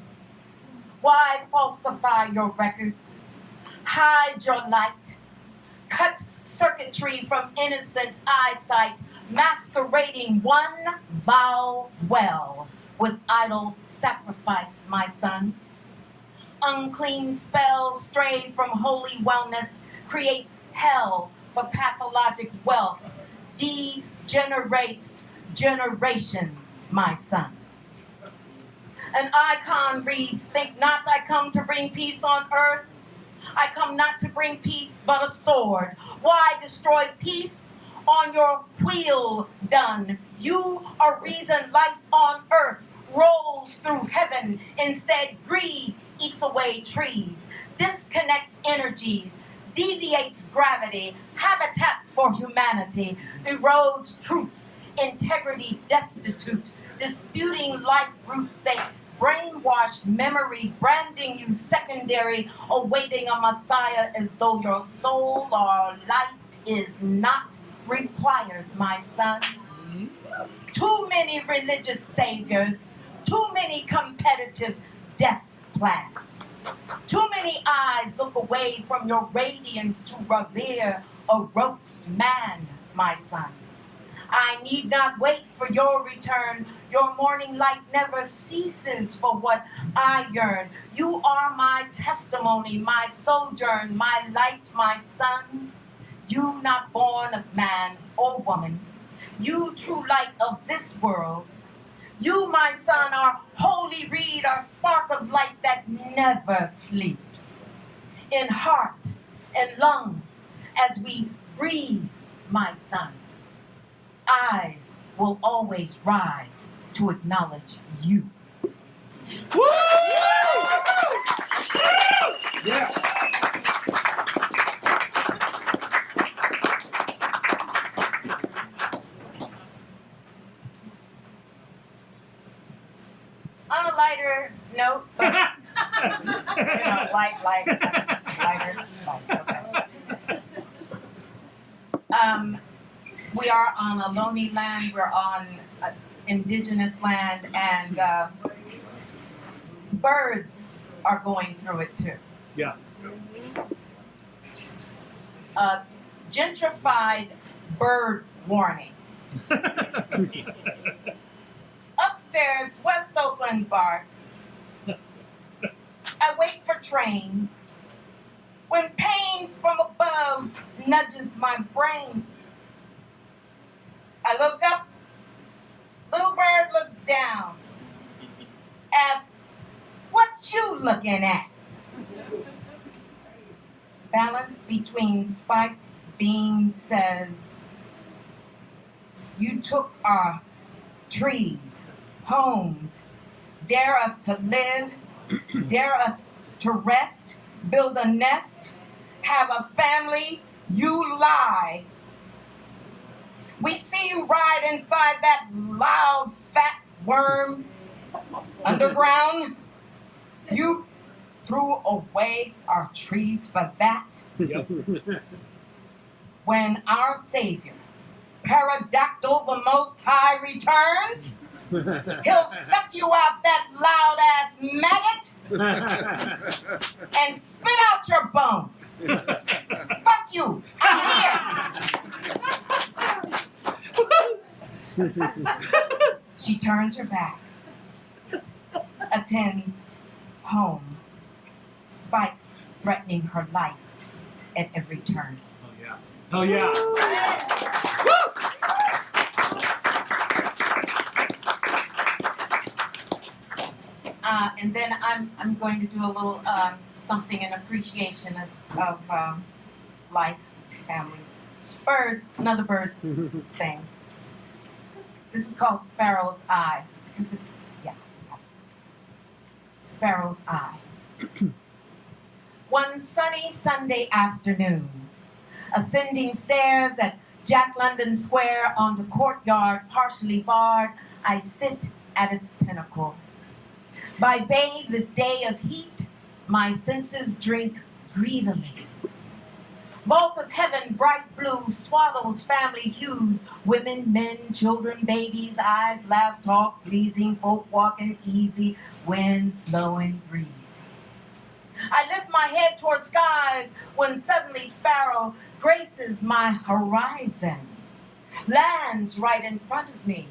S2: Why falsify your records? Hide your light. Cut circuitry from innocent eyesight, masquerading one vow well with idol sacrifice, my son. Unclean spells stray from holy wellness, creates hell for pathologic wealth, degenerates generations, my son. An icon reads, think not I come to bring peace on earth. I come not to bring peace, but a sword. Why destroy peace on your wheel done? You are reason life on earth rolls through heaven. Instead, greed eats away trees, disconnects energies, deviates gravity, habitats for humanity, erodes truth, integrity destitute, disputing life roots. They brainwash memory, branding you secondary, awaiting a messiah as though your soul or light is not required, my son. Too many religious saviors, too many competitive death plans. Too many eyes look away from your radiance to revere a rote man, my son. I need not wait for your return. Your morning light never ceases for what I yearn. You are my testimony, my sojourn, my light, my son. You not born of man or woman. You true light of this world. You, my son, are holy reed, our spark of light that never sleeps. In heart and lung, as we breathe, my son, eyes will always rise to acknowledge you.
S8: Woo! Yeah.
S2: On a lighter note, but lighter, okay. We are on a lonely land. We're on indigenous land, and birds are going through it too.
S8: Yeah.
S2: Gentrified bird warning. Upstairs, West Oakland bark. I wait for train. When pain from above nudges my brain, I look up. Little bird looks down. Asks, "What you looking at?" Balance between spiked beams says, "You took our trees, homes, dare us to live, dare us to rest, build a nest, have a family, you lie. We see you ride inside that loud fat worm underground. You threw away our trees for that."
S8: Yep.
S2: When our Savior, Pterodactyl the Most High, returns, he'll suck you out that loud-ass maggot and spit out your bones. Fuck you, I'm here. She turns her back, attends home, spikes threatening her life at every turn.
S8: Oh yeah.
S2: And then I'm going to do a little something in appreciation of life, families, birds, another birds thing. This is called Sparrow's Eye, because it's, Sparrow's Eye. One sunny Sunday afternoon, ascending stairs at Jack London Square on the courtyard partially barred, I sit at its pinnacle. By bathe this day of heat, my senses drink greedily. Vault of heaven, bright blue, swaddles family hues, women, men, children, babies, eyes, laugh, talk, pleasing, folk walking easy, winds blowing breezy. I lift my head toward skies when suddenly Sparrow graces my horizon, lands right in front of me,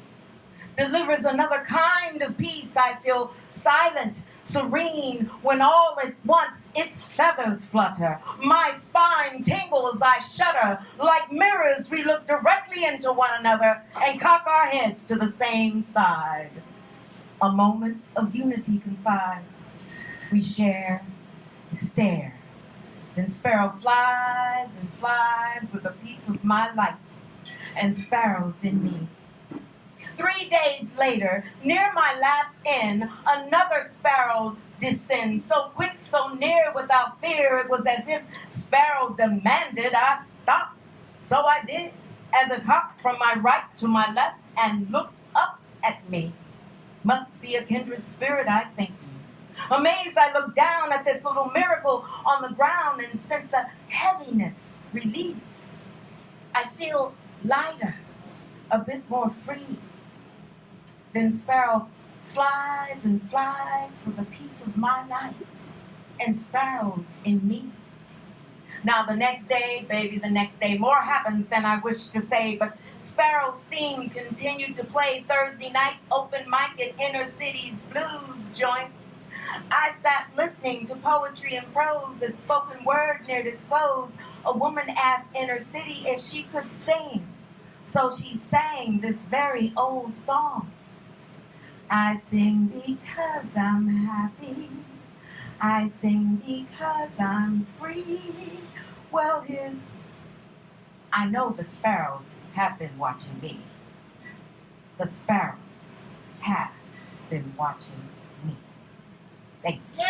S2: delivers another kind of peace. I feel silent, serene, when all at once its feathers flutter. My spine tingles, I shudder. Like mirrors, we look directly into one another and cock our heads to the same side. A moment of unity confides. We share and stare. Then Sparrow flies and flies with a piece of my light, and Sparrow's in me. 3 days later, near my lap's end, another sparrow descends, so quick, so near, without fear. It was as if Sparrow demanded I stop. So I did, as it hopped from my right to my left and looked up at me. Must be a kindred spirit, I think. Amazed, I look down at this little miracle on the ground and sense a heaviness release. I feel lighter, a bit more free. Then Sparrow flies and flies with a piece of my light, and Sparrow's in me. Now the next day, baby, the next day, more happens than I wish to say, but Sparrow's theme continued to play Thursday night, open mic at Inner City's blues joint. I sat listening to poetry and prose as spoken word neared its close. A woman asked Inner City if she could sing, so she sang this very old song. I sing because I'm happy. I sing because I'm free. Well, I know the sparrows have been watching me. The sparrows have been watching me. Thank you.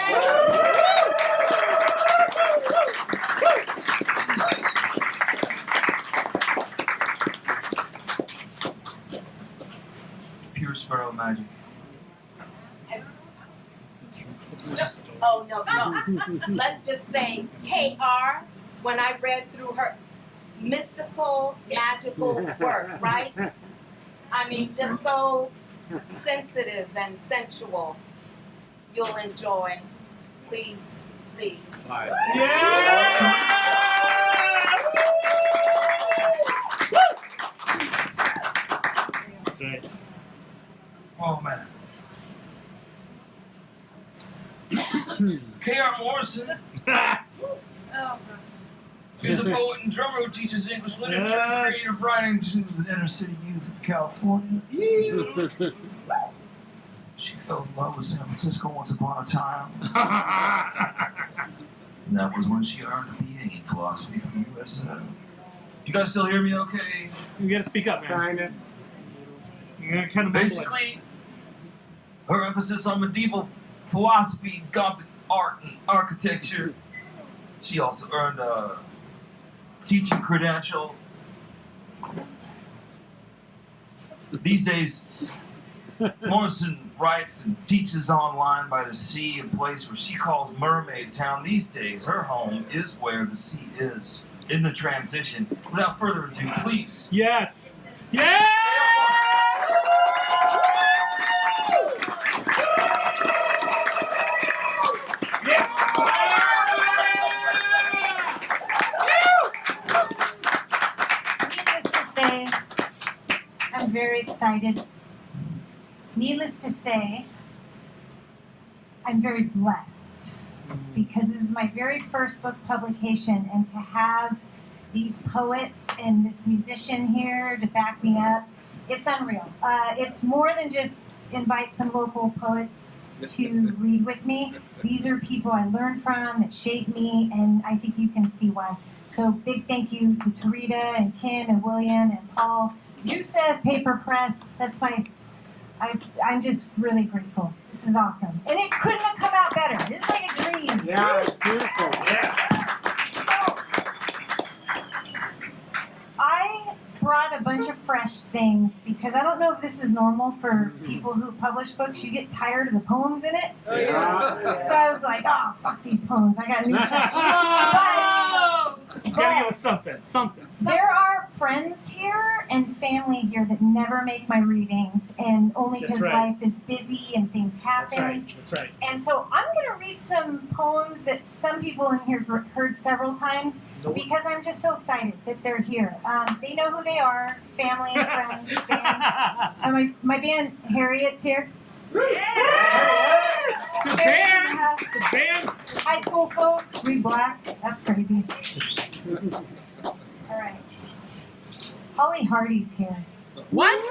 S1: Pure sparrow magic. Just
S2: Oh, no. Let's just say KR, when I read through her mystical, magical work, right? I mean, just so sensitive and sensual. You'll enjoy. Please, please.
S4: That's right.
S1: Oh man. K.R. Morrison. He's a poet and drummer who teaches English literature and creative writing to the inner city youth of California. She fell in love with San Francisco once upon a time. And that was when she earned a BA in philosophy from USF. You guys still hear me okay?
S4: You gotta speak up, man.
S8: Kinda.
S4: You gotta kind of mumble it.
S1: Basically, her emphasis on medieval philosophy, Gothic art, and architecture. She also earned a teaching credential. These days, Morrison writes and teaches online by the sea, a place where she calls Mermaid Town. These days, her home is where the sea is, in the transition. Without further ado, please.
S4: Yes. Yeah!
S11: Needless to say, I'm very excited. Needless to say, I'm very blessed because this is my very first book publication, and to have these poets and this musician here to back me up, it's unreal. It's more than just invite some local poets to read with me. These are people I learned from that shaped me, and I think you can see why. So big thank you to Tureeda and Kim and William and Paul, Yusef, Paper Press. That's I'm just really grateful. This is awesome. And it couldn't have come out better. This is like a dream.
S8: Yeah, it's beautiful.
S11: So, I brought a bunch of fresh things because I don't know if this is normal for people who publish books. You get tired of the poems in it.
S8: Oh, yeah.
S11: So I was like, oh, fuck these poems. I got new stuff.
S4: You gotta give us something.
S11: There are friends here and family here that never make my readings, and only
S4: That's
S11: because
S4: right.
S11: life is busy and things happen.
S4: That's right.
S11: And so I'm going to read some poems that some people in here have heard several times because I'm just so excited that they're here. They know who they are, family, friends, bands. My band, Harriet's here.
S4: Good band!
S11: High school folk, read black. That's crazy. All right. Holly Hardy's here.
S8: What?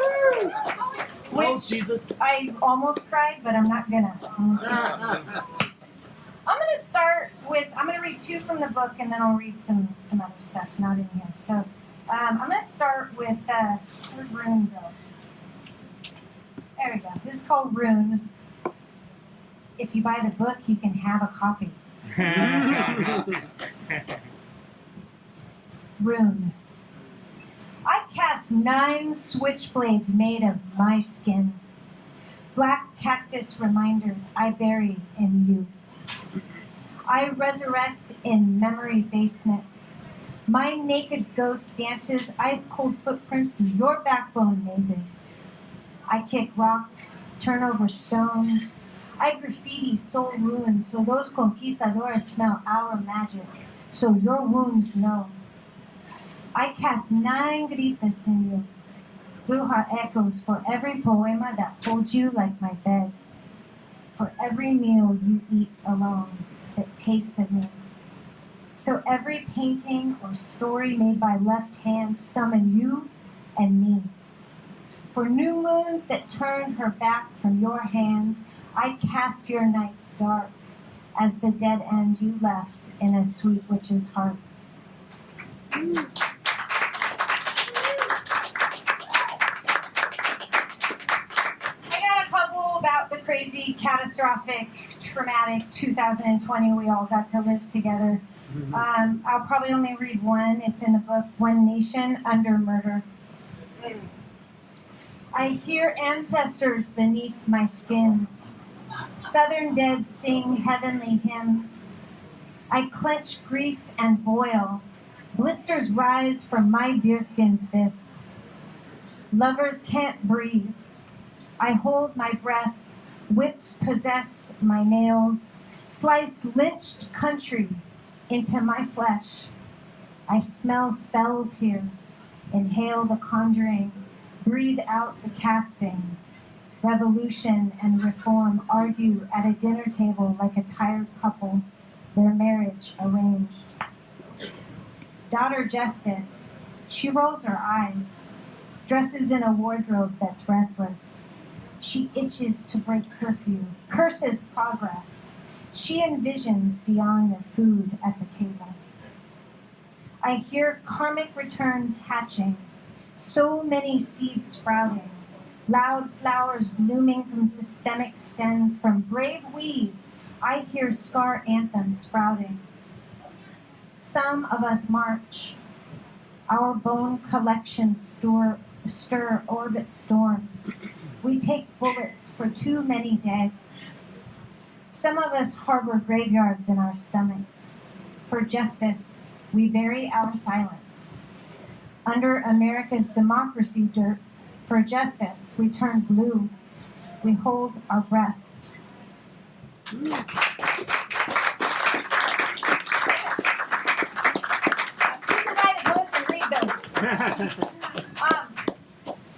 S11: Which
S4: Jesus.
S11: I almost cried, but I'm not gonna. I'm gonna start with. I'm gonna read two from the book, and then I'll read some other stuff not in here. So I'm gonna start with where'd Rune go? There we go. This is called Rune. If you buy the book, you can have a copy. Rune. I cast 9 switchblades made of my skin. Black cactus reminders I bury in you. I resurrect in memory basements. My naked ghost dances ice-cold footprints through your backbone mazes. I kick rocks, turn over stones. I graffiti soul ruins so those conquistadores smell our magic, so your wounds know. I cast 9 gritas in you, bruja echoes for every poema that holds you like my bed, for every meal you eat alone that tastes of me. So every painting or story made by left hands summon you and me. For new moons that turn her back from your hands, I cast your nights dark as the dead end you left in a sweet witch's heart. I got a couple about the crazy, catastrophic, traumatic 2020 we all got to live together. I'll probably only read one. It's in the book, One Nation Under Murder. I hear ancestors beneath my skin. Southern dead sing heavenly hymns. I clench grief and boil. Blisters rise from my deerskin fists. Lovers can't breathe. I hold my breath. Whips possess my nails. Slice lynched country into my flesh. I smell spells here. Inhale the conjuring. Breathe out the casting. Revolution and reform argue at a dinner table like a tired couple, their marriage arranged. Daughter Justice, she rolls her eyes, dresses in a wardrobe that's restless. She itches to break curfew, curses progress. She envisions beyond the food at the table. I hear karmic returns hatching, so many seeds sprouting, loud flowers blooming from systemic stems, from brave weeds. I hear scar anthems sprouting. Some of us march. Our bone collections stir orbit storms. We take bullets for too many dead. Some of us harbor graveyards in our stomachs. For justice, we bury our silence. Under America's democracy dirt, for justice, we turn blue. We hold our breath.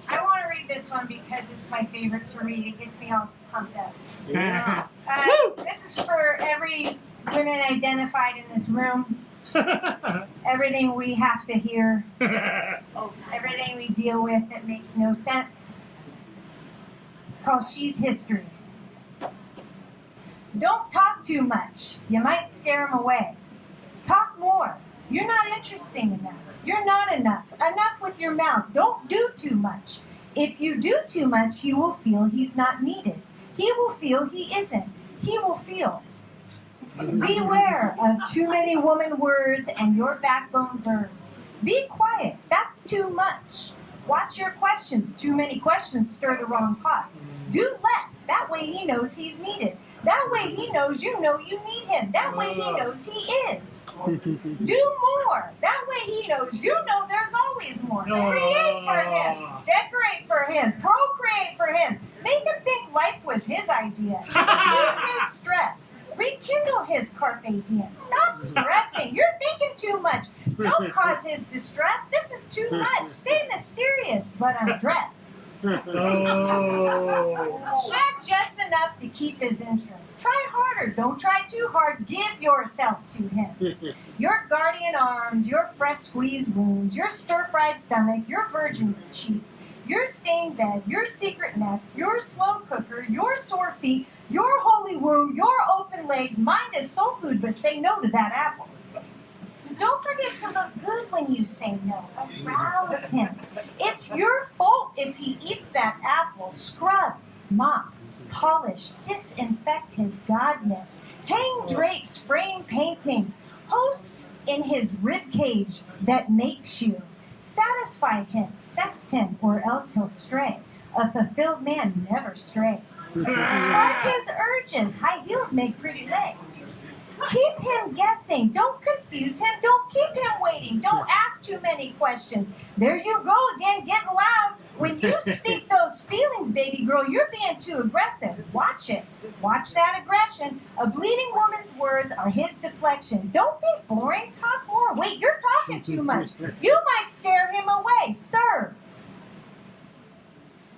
S11: I want to read this one because it's my favorite to read. It gets me all pumped up.
S8: Yeah.
S11: This is for every women identified in this room. Everything we have to hear. Everything we deal with that makes no sense. It's called She's History. Don't talk too much. You might scare them away. Talk more. You're not interesting enough. You're not enough. Enough with your mouth. Don't do too much. If you do too much, he will feel he's not needed. He will feel he isn't. He will feel. Beware of too many woman words and your backbone birds. Be quiet. That's too much. Watch your questions. Too many questions stir the wrong pots. Do less. That way he knows he's needed. That way he knows you know you need him. That way he knows he is. Do more. That way he knows you know there's always more. Create for him. Decorate for him. Procreate for him. Make him think life was his idea. Soothe his stress. Rekindle his carpe diem. Stop stressing. You're thinking too much. Don't cause his distress. This is too much. Stay mysterious, but undress. Shed just enough to keep his interest. Try harder. Don't try too hard. Give yourself to him. Your guardian arms, your fresh squeezed wounds, your stir-fried stomach, your virgin sheets, your stained bed, your secret nest, your slow cooker, your sore feet, your holy womb, your open legs. Mine is soul food, but say no to that apple. Don't forget to look good when you say no. Arouse him. It's your fault if he eats that apple. Scrub, mop, polish, disinfect his godness. Hang drapes, frame paintings. Host in his ribcage that makes you. Satisfy him, sex him, or else he'll stray. A fulfilled man never strays. Spark his urges. High heels make pretty legs. Keep him guessing. Don't confuse him. Don't keep him waiting. Don't ask too many questions. There you go again, getting loud. When you speak those feelings, baby girl, you're being too aggressive. Watch it. Watch that aggression. A bleeding woman's words are his deflection. Don't be boring. Talk more. Wait, you're talking too much. You might scare him away. Serve.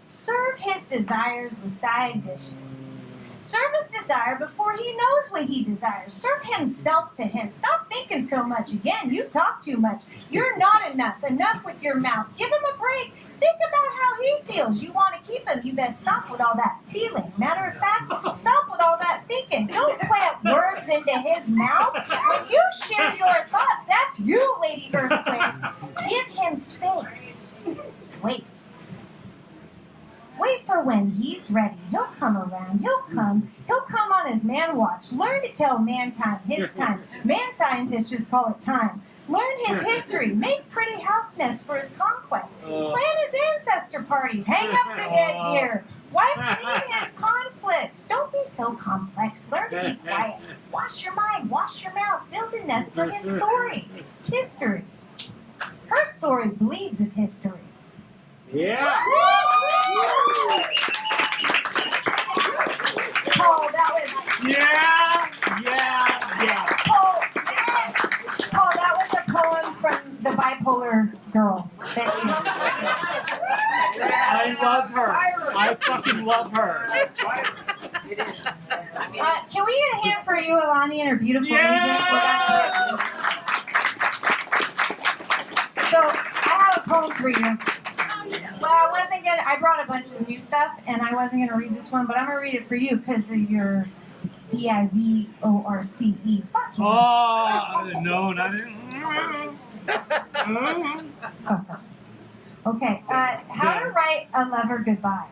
S11: Serve his desires with side dishes. Serve his desire before he knows what he desires. Serve himself to him. Stop thinking so much. Again, you talk too much. You're not enough. Enough with your mouth. Give him a break. Think about how he feels. You want to keep him. You best stop with all that feeling. Matter of fact, stop with all that thinking. Don't plant words into his mouth. When you share your thoughts, that's you, Lady Earthquake. Give him space. Wait. Wait for when he's ready. He'll come around. He'll come. He'll come on his man watch. Learn to tell man time, his time. Man scientists just call it time. Learn his history. Make pretty house nests for his conquest. Plan his ancestor parties. Hang up the dead deer. Wipe clean his conflict. conflicts. Don't be so complex. Learn to be quiet. Wash your mind, wash your mouth. Build a nest for his story. History. Her story bleeds of history.
S8: Yeah.
S11: Paul, that was
S8: Yeah.
S11: Paul, that was a poem from the bipolar girl.
S8: I love her. I fucking love her.
S11: Can we get a hand for you, Alani, and her beautiful music? So I have a poem for you. Well, I brought a bunch of new stuff, and I wasn't gonna read this one, but I'm gonna read it for you because of your DIVORCE. Fuck you.
S8: Oh, no, not it.
S11: Okay, how to write a lover goodbye.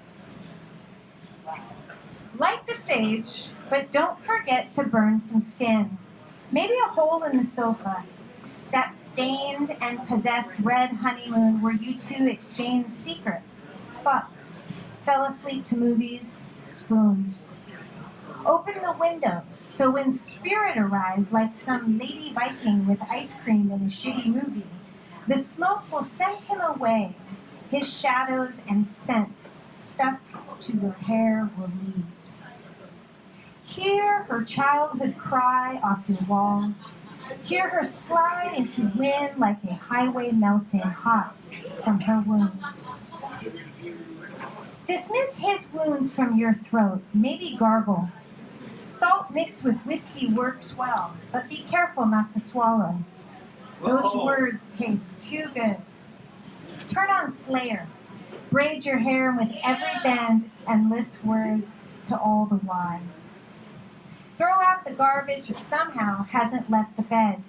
S11: Light the sage, but don't forget to burn some skin. Maybe a hole in the sofa. That stained and possessed red honeymoon where you two exchanged secrets, fucked, fell asleep to movies, spooned. Open the windows so when spirit arrives like some lady Viking with ice cream in a shitty movie, the smoke will send him away. His shadows and scent stuck to your hair will leave. Hear her childhood cry off your walls. Hear her slide into wind like a highway melting hot from her wounds. Dismiss his wounds from your throat, maybe gargle. Salt mixed with whiskey works well, but be careful not to swallow. Those words taste too good. Turn on Slayer. Braid your hair with every bend and list words to all the why. Throw out the garbage that somehow hasn't left the bed.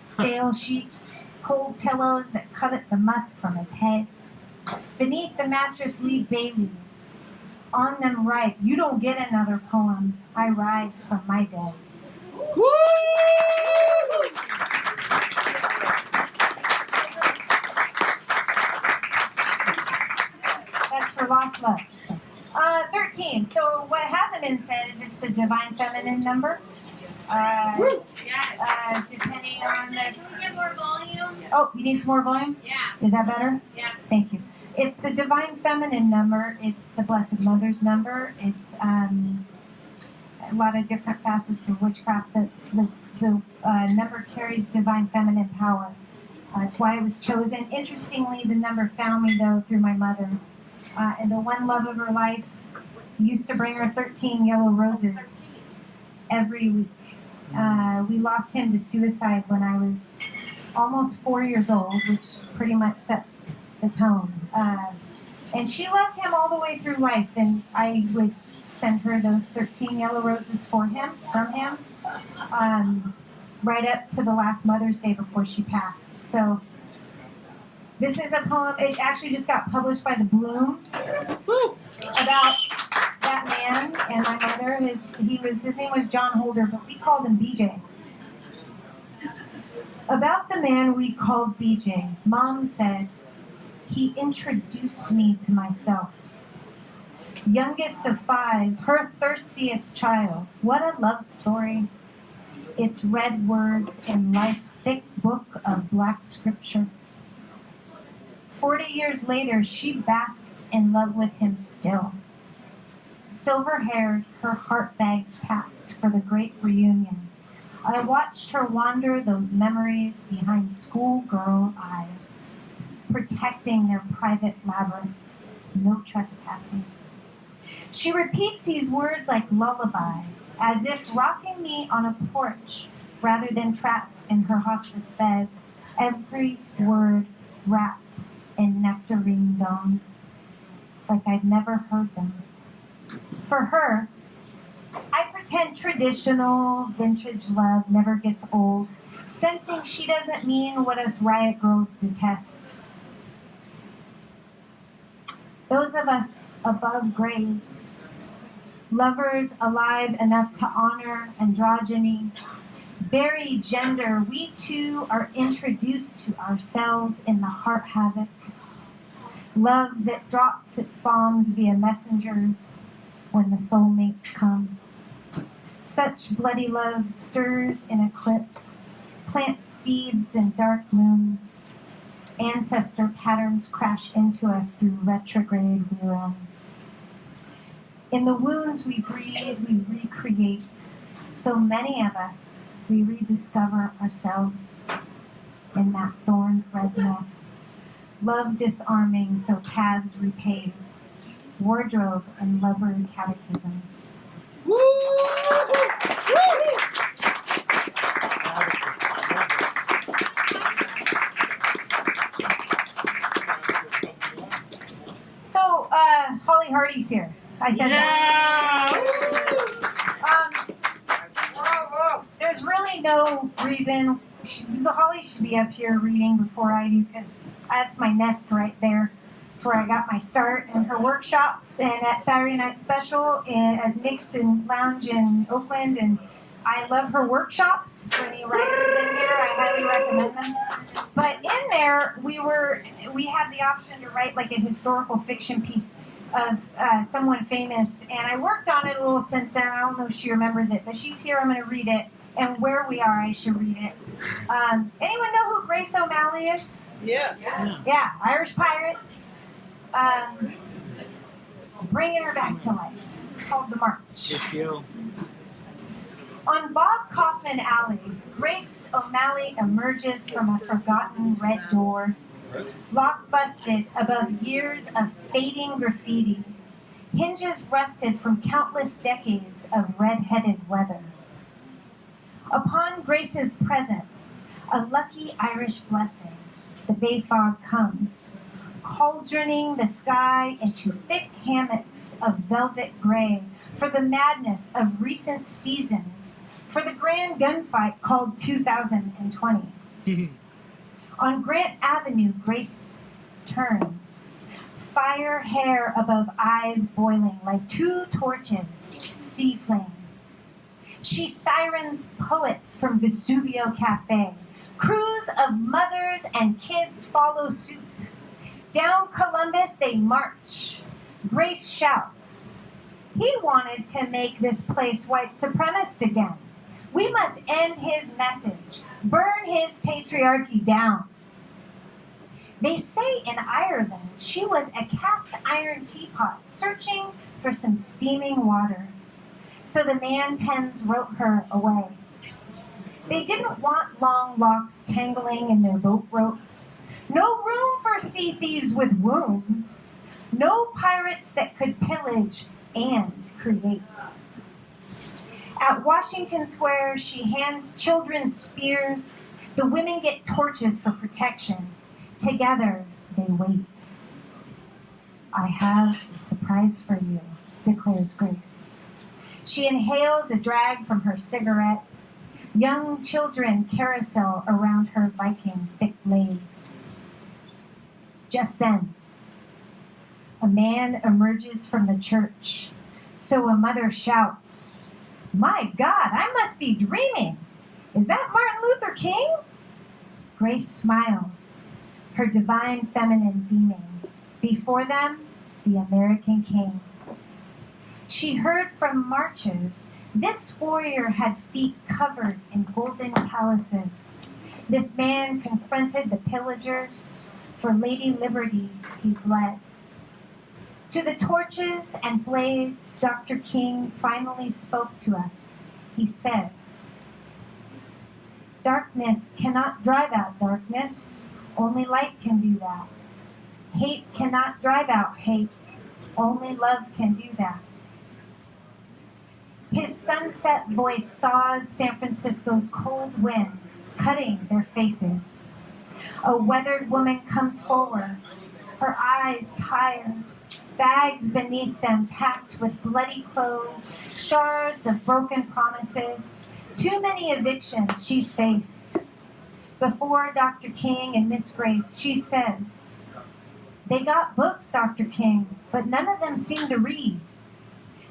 S11: Stale sheets, cold pillows that covet the musk from his head. Beneath the mattress leave bay leaves. On them write, you don't get another poem. I rise from my dead.
S8: Woo!
S11: That's for lost love. 13. So what hasn't been said is it's the divine feminine number. Depending on this.
S5: Can we get more volume?
S11: Oh, you need some more volume?
S5: Yeah.
S11: Is that better?
S5: Yeah.
S11: Thank you. It's the divine feminine number. It's the Blessed Mother's number. It's a lot of different facets of witchcraft. The number carries divine feminine power. It's why it was chosen. Interestingly, the number found me, though, through my mother. And the one love of her life used to bring her 13 yellow roses every week. We lost him to suicide when I was almost 4 years old, which pretty much set the tone. And she loved him all the way through life, and I would send her those 13 yellow roses from him, right up to the last Mother's Day before she passed. So this is a poem. It actually just got published by the Bloom about that man and my mother. His name was John Holder, but we called him BJ. About the man we called BJ, Mom said, he introduced me to myself. Youngest of 5, her thirstiest child. What a love story. It's red words in life's thick book of black scripture. 40 years later, she basked in love with him still. Silver-haired, her heart bags packed for the great reunion. I watched her wander those memories behind schoolgirl eyes, protecting their private labyrinth, no trespassing. She repeats these words like lullaby, as if rocking me on a porch rather than trapped in her hospice bed, every word wrapped in nectarine dawn, like I'd never heard them. For her, I pretend traditional, vintage love never gets old, sensing she doesn't mean what us riot girls detest. Those of us above graves, lovers alive enough to honor androgyny, bury gender, we too are introduced to ourselves in the heart havoc. Love that drops its bombs via messengers, when the soulmates come. Such bloody love stirs in eclipse, plants seeds in dark moons. Ancestor patterns crash into us through retrograde reruns. In the wounds we breathe, we recreate. So many of us, we rediscover ourselves in that thorned red nest. Love disarming, so paths repave. Wardrobe and lover catechisms.
S8: Woo!
S11: So, Holly Hardy's here. I said that. There's really no reason. The Holly should be up here reading before I do, because that's my nest right there. It's where I got my start in her workshops and at Saturday Night Special and at Mix and Lounge in Oakland. And I love her workshops. For any writers in here, I highly recommend them. But in there, we had the option to write like a historical fiction piece of someone famous, and I worked on it a little since then. I don't know if she remembers it, but she's here. I'm going to read it, and where we are, I should read it. Anyone know who Grace O'Malley is?
S10: Yes.
S11: Yeah, Irish pirate. Bringing her back to life. It's called The March. On Bob Kaufman Alley, Grace O'Malley emerges from a forgotten red door, lock busted above years of fading graffiti, hinges rusted from countless decades of red-headed weather. Upon Grace's presence, a lucky Irish blessing, the bay fog comes, cauldroning the sky into thick hammocks of velvet gray for the madness of recent seasons, for the grand gunfight called 2020. On Grant Avenue, Grace turns, fire hair above eyes boiling like two torches, sea flame. She sirens poets from Vesuvio Cafe. Crews of mothers and kids follow suit. Down Columbus they march. Grace shouts, "He wanted to make this place white supremacist again. We must end his message, burn his patriarchy down." They say in Ireland she was a cast iron teapot searching for some steaming water. So the man pens wrote her away. They didn't want long locks tangling in their boat ropes. No room for sea thieves with wounds. No pirates that could pillage and create. At Washington Square, she hands children spears. The women get torches for protection. Together, they wait. "I have a surprise for you," declares Grace. She inhales a drag from her cigarette. Young children carousel around her Viking thick legs. Just then, a man emerges from the church. So a mother shouts, "My God, I must be dreaming. Is that Martin Luther King?" Grace smiles, her divine feminine beaming. Before them, the American king. She heard from marches. This warrior had feet covered in golden palaces. This man confronted the pillagers. For Lady Liberty, he bled. To the torches and blades, Dr. King finally spoke to us. He says, "Darkness cannot drive out darkness. Only light can do that. Hate cannot drive out hate. Only love can do that." His sunset voice thaws San Francisco's cold winds, cutting their faces. A weathered woman comes forward, her eyes tired, bags beneath them packed with bloody clothes, shards of broken promises, too many evictions she's faced. Before Dr. King and Miss Grace, she says, "They got books, Dr. King, but none of them seem to read.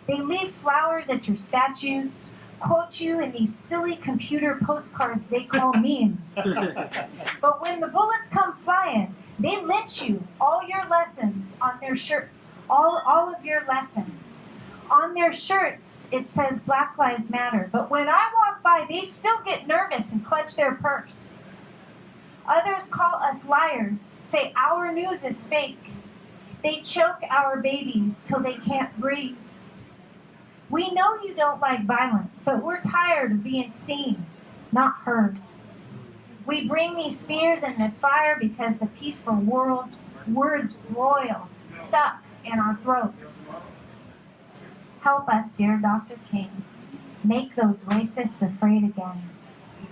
S11: They leave flowers at your statues, quote you in these silly computer postcards they call memes. But when the bullets come flying, they lynch you, all your lessons on their shirt, all of your lessons. On their shirts, it says Black Lives Matter. But when I walk by, they still get nervous and clutch their purse. Others call us liars, say our news is fake. They choke our babies till they can't breathe. We know you don't like violence, but we're tired of being seen, not heard. We bring these spears and this fire because the peaceful world's words broil, stuck in our throats. Help us, dear Dr. King. Make those racists afraid again.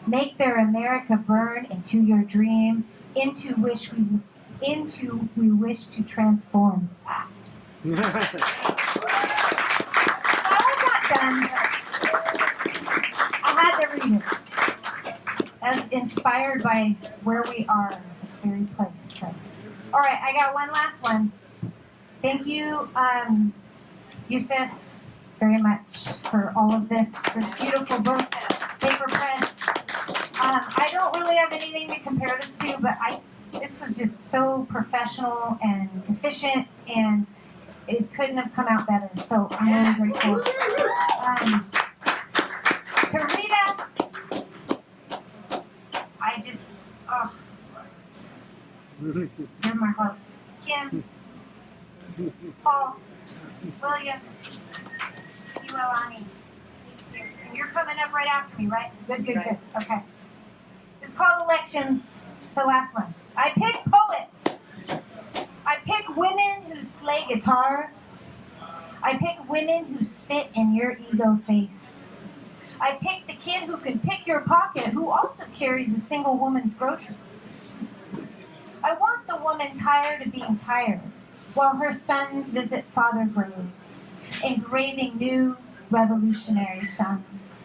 S11: Make their America burn into your dream, into we wish to transform. I was not done. I had to read it. As inspired by where we are at this very place. So, all right, I got one last one. Thank you, Yusuf, very much for all of this beautiful book, paper press. I don't really have anything to compare this to, but this was just so professional and efficient, and it couldn't have come out better. So I'm really grateful. Tureeda, you're my heart. Kim, Paul, William, Iwelani. And you're coming up right after me, right? Good. Okay. It's called Elections. It's the last one. I pick poets. I pick women who slay guitars. I pick women who spit in your ego face. I pick the kid who can pick your pocket, who also carries a single woman's groceries. I want the woman tired of being tired, while her sons visit father graves, engraving new revolutionary sons.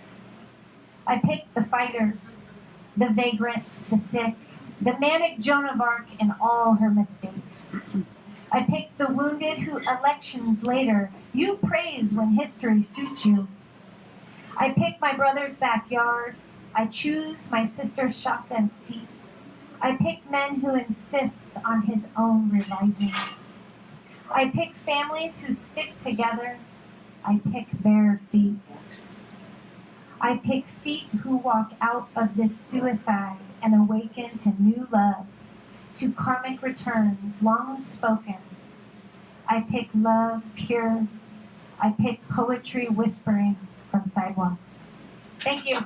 S11: I pick the fighter, the vagrant, the sick, the manic Joan of Arc in all her mistakes. I pick the wounded who elections later you praise when history suits you. I pick my brother's backyard. I choose my sister's shotgun seat. I pick men who insist on his own revising. I pick families who stick together. I pick bare feet. I pick feet who walk out of this suicide and awaken to new love, to karmic returns long spoken. I pick love pure. I pick poetry whispering from sidewalks. Thank you.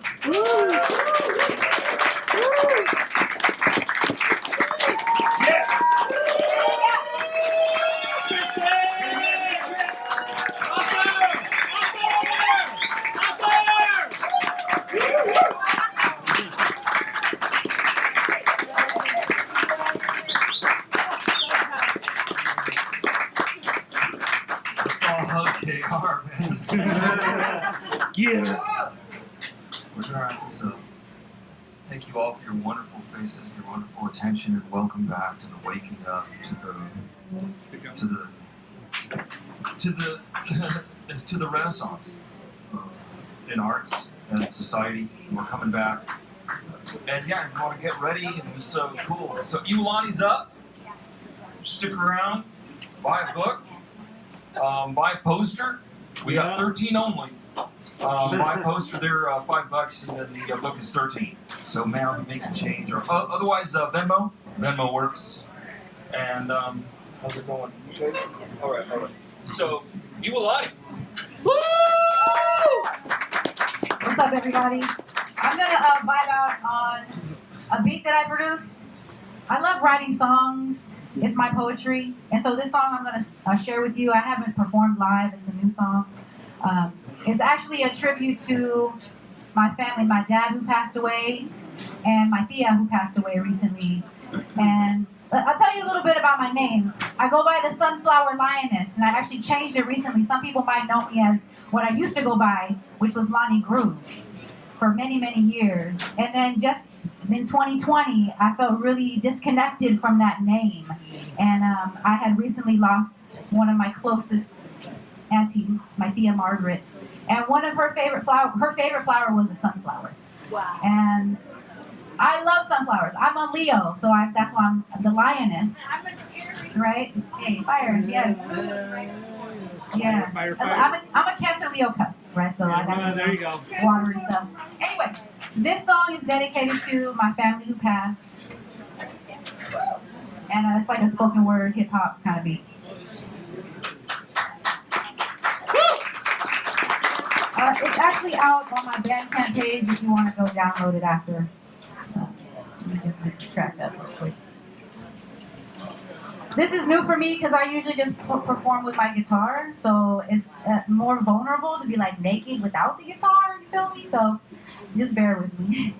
S1: We're gonna wrap this up. Thank you all for your wonderful faces, your wonderful attention, and welcome back to the waking up, to the Renaissance in arts and society. We're coming back, and yeah, you want to get ready. It was so cool. So Iwelani's up. Stick around. Buy a book. Buy a poster. We got 13 only. Buy a poster, they're $5, and then the book is 13. So man, I'll be making change. Or otherwise, Venmo works. And how's it going? Okay. All right. So Iwelani.
S5: Woo! What's up, everybody? I'm gonna vibe out on a beat that I produced. I love writing songs. It's my poetry, and so this song I'm gonna share with you. I haven't performed live. It's a new song. It's actually a tribute to my family, my dad who passed away, and my tia who passed away recently. And I'll tell you a little bit about my name. I go by the Sunflower Lioness, and I actually changed it recently. Some people might know me as what I used to go by, which was Lonnie Grooves, for many, many years. And then just in 2020, I felt really disconnected from that name. And I had recently lost one of my closest aunties, my tia Margaret, and one of her favorite flower was a sunflower.
S11: Wow.
S5: And I love sunflowers. I'm a Leo, so that's why I'm the lioness. Right? Hey, fires, yes. Yeah. I'm a Cancer Leo cusp, right? So I got
S8: there you go.
S5: watery stuff. Anyway, this song is dedicated to my family who passed. And it's like a spoken word hip hop kind of beat. It's actually out on my Bandcamp page if you want to go download it after. Let me just track that real quick. This is new for me because I usually just perform with my guitar, so it's more vulnerable to be like naked without the guitar, you feel me? So just bear with me.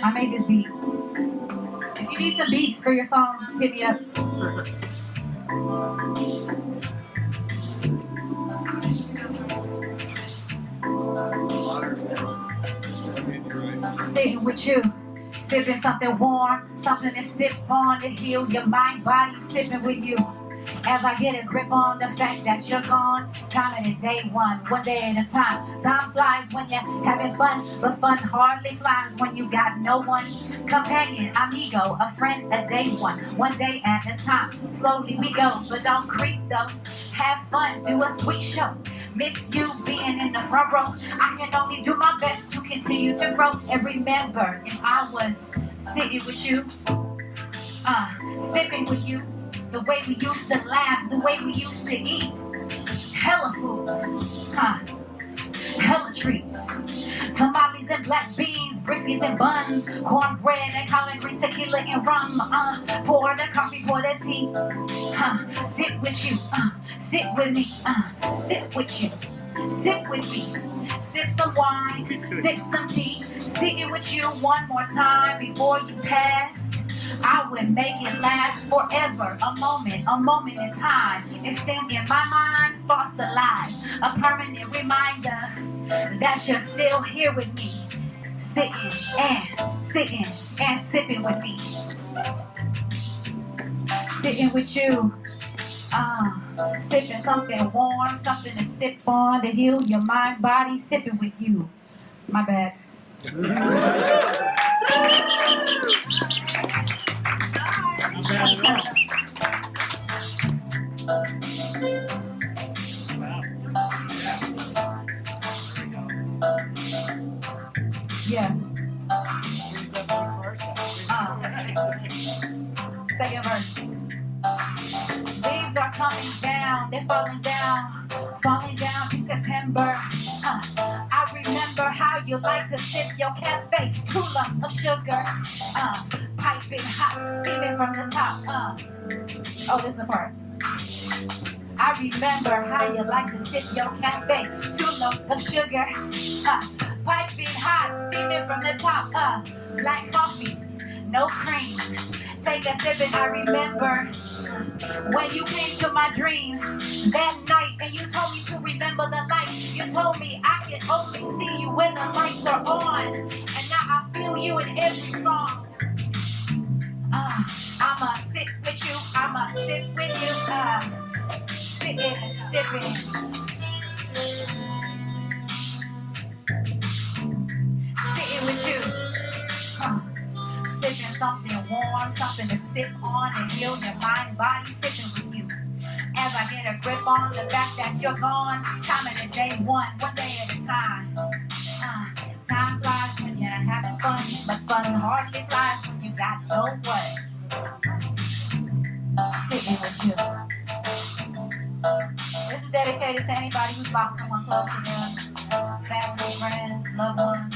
S5: I made this beat. If you need some beats for your songs, hit me up. Sitting with you, sipping something warm, something to sip on to heal your mind, body, sipping with you. As I get a grip on the fact that you're gone, time of the day one day at a time. Time flies when you're having fun, but fun hardly flies when you got no one. Companion, amigo, a friend, a day one day at a time. Slowly we go, but don't creep though. Have fun, do a sweet show. Miss you being in the front row. I can only do my best to continue to grow. And remember, if I was sitting with you, sipping with you, the way we used to laugh, the way we used to eat. Hella food, hella treats. Tamales and black beans, briskets and buns, cornbread and collard greens, tequila and rum. Pour the coffee, pour the tea. Sit with you, sit with me, sit with you, sit with me. Sip some wine, sip some tea. Sitting with you one more time before you pass. I would make it last forever, a moment in time. Extend in my mind, fossilized, a permanent reminder that you're still here with me. Sitting and sipping with me. Sitting with you, sipping something warm, something to sip on to heal your mind, body. Sipping with you. My bad. Yeah. Second verse. Leaves are coming down, they're falling down to September. I remember how you like to sip your cafe, 2 lumps of sugar, piping hot, steaming from the top. Oh, this is the part. I remember how you like to sip your cafe, 2 lumps of sugar, piping hot, steaming from the top. Black coffee, no cream. Take a sip and I remember when you came to my dream that night and you told me to remember the light. You told me I can only see you when the lights are on. And now I feel you in every song. I'ma sit with you, I'ma sit with you. Sitting and sipping. Sitting with you. Sipping something warm, something to sip on and heal your mind, body. Sipping with you. As I get a grip on the fact that you're gone. Time of the day one day at a time. Time flies when you're having fun, but fun hardly flies when you got no what. Sitting with you. This is dedicated to anybody who's lost someone close to them, family, friends, loved ones.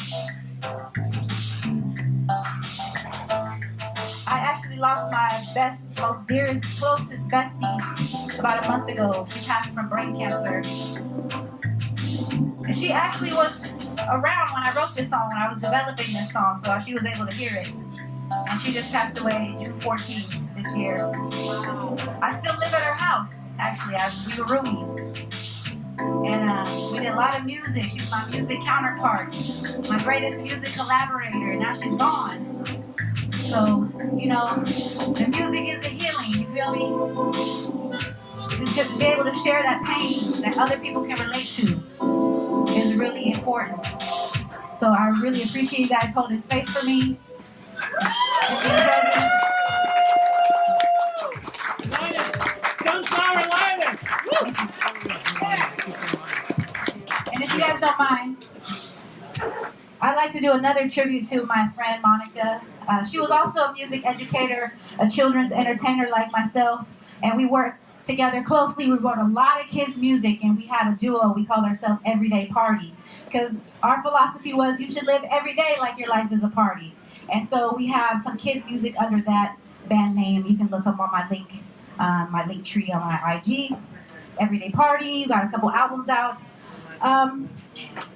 S5: I actually lost my best, most dearest, closest bestie about a month ago. She passed from brain cancer. And she actually was around when I wrote this song, when I was developing this song, so she was able to hear it. And she just passed away June 14th this year. I still live at her house, actually. We were roomies. And we did a lot of music. She's my music counterpart, my greatest music collaborator, and now she's gone. So, you know, the music is a healing, you feel me? just to be able to share that pain that other people can relate to is really important. So I really appreciate you guys holding space for me.
S8: Sunflower Linus!
S5: And if you guys don't mind, I'd like to do another tribute to my friend Monica. She was also a music educator, a children's entertainer like myself, and we worked together closely. We wrote a lot of kids' music, and we had a duo. We called ourselves Everyday Party, because our philosophy was you should live every day like your life is a party. And so we have some kids' music under that band name. You can look up on my link tree on my IG. Everyday Party. We got a couple albums out.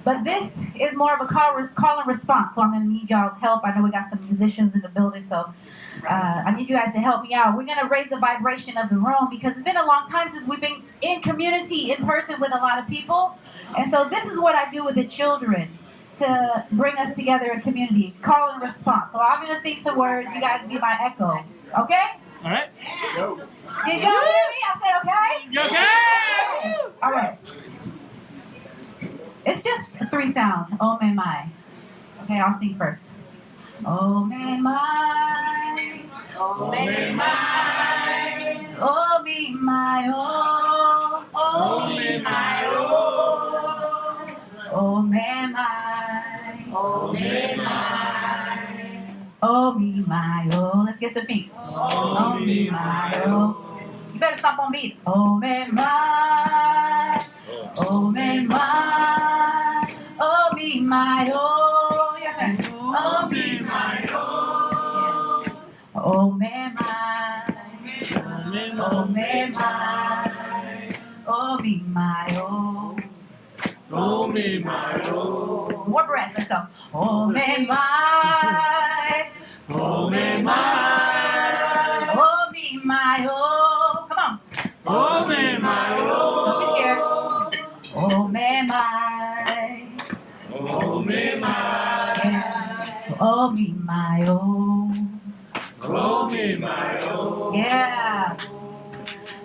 S5: But this is more of a call and response, so I'm going to need y'all's help. I know we got some musicians in the building, so I need you guys to help me out. We're going to raise the vibration of the room because it's been a long time since we've been in community, in person with a lot of people. And so this is what I do with the children to bring us together in community. Call and response. So I'm going to sing some words. You guys be my echo. Okay?
S8: All right. Go.
S5: Did y'all hear me? I said okay?
S8: You okay?
S5: All right. It's just 3 sounds. Oh, man, my. Okay, I'll sing first. Oh, man, my. Oh, man, my. Oh, me, my, oh. Oh, me, my, oh. Oh, man, my. Oh, man, my. Oh, me, my, oh. Let's get some feet. Oh, me, my, oh. You better stop on beat. Oh, man, my. Oh, man, my. Oh, me, my, oh. Your turn. Oh, me, my, oh. Oh, man, my. Oh, man, my. Oh, me, my, oh.
S8: Oh, me, my, oh.
S5: More breath. Let's go. Oh, man, my.
S8: Oh, me, my.
S5: Oh, me, my, oh. Come on.
S8: Oh, me, my, oh.
S5: Don't be scared. Oh, man, my.
S8: Oh, me, my.
S5: Oh, me, my, oh.
S8: Oh, me, my, oh.
S5: Yeah.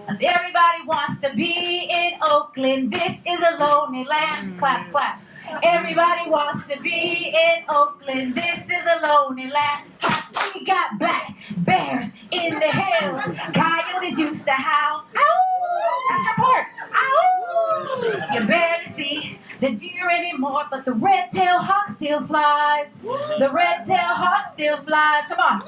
S5: Everybody wants to be in Oakland. This is a lonely land. Clap, clap. Everybody wants to be in Oakland. This is a lonely land. We got black bears in the hills. Coyotes used to howl. Ow! That's your part. Ow! You barely see the deer anymore, but the red-tailed hawk still flies. The red-tailed hawk still flies. Come on.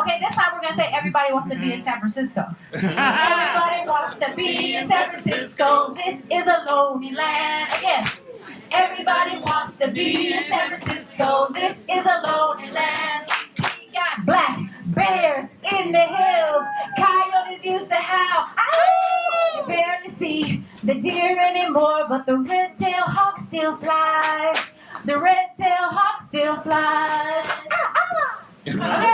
S5: Okay, this time we're going to say everybody wants to be in San Francisco. Everybody wants to be in San Francisco. This is a lonely land. Again. Everybody wants to be in San Francisco. This is a lonely land. We got black bears in the hills. Coyotes used to howl. Ow! You barely see the deer anymore, but the red-tailed hawk still flies. The red-tailed hawk still flies. Ah, ah. Okay.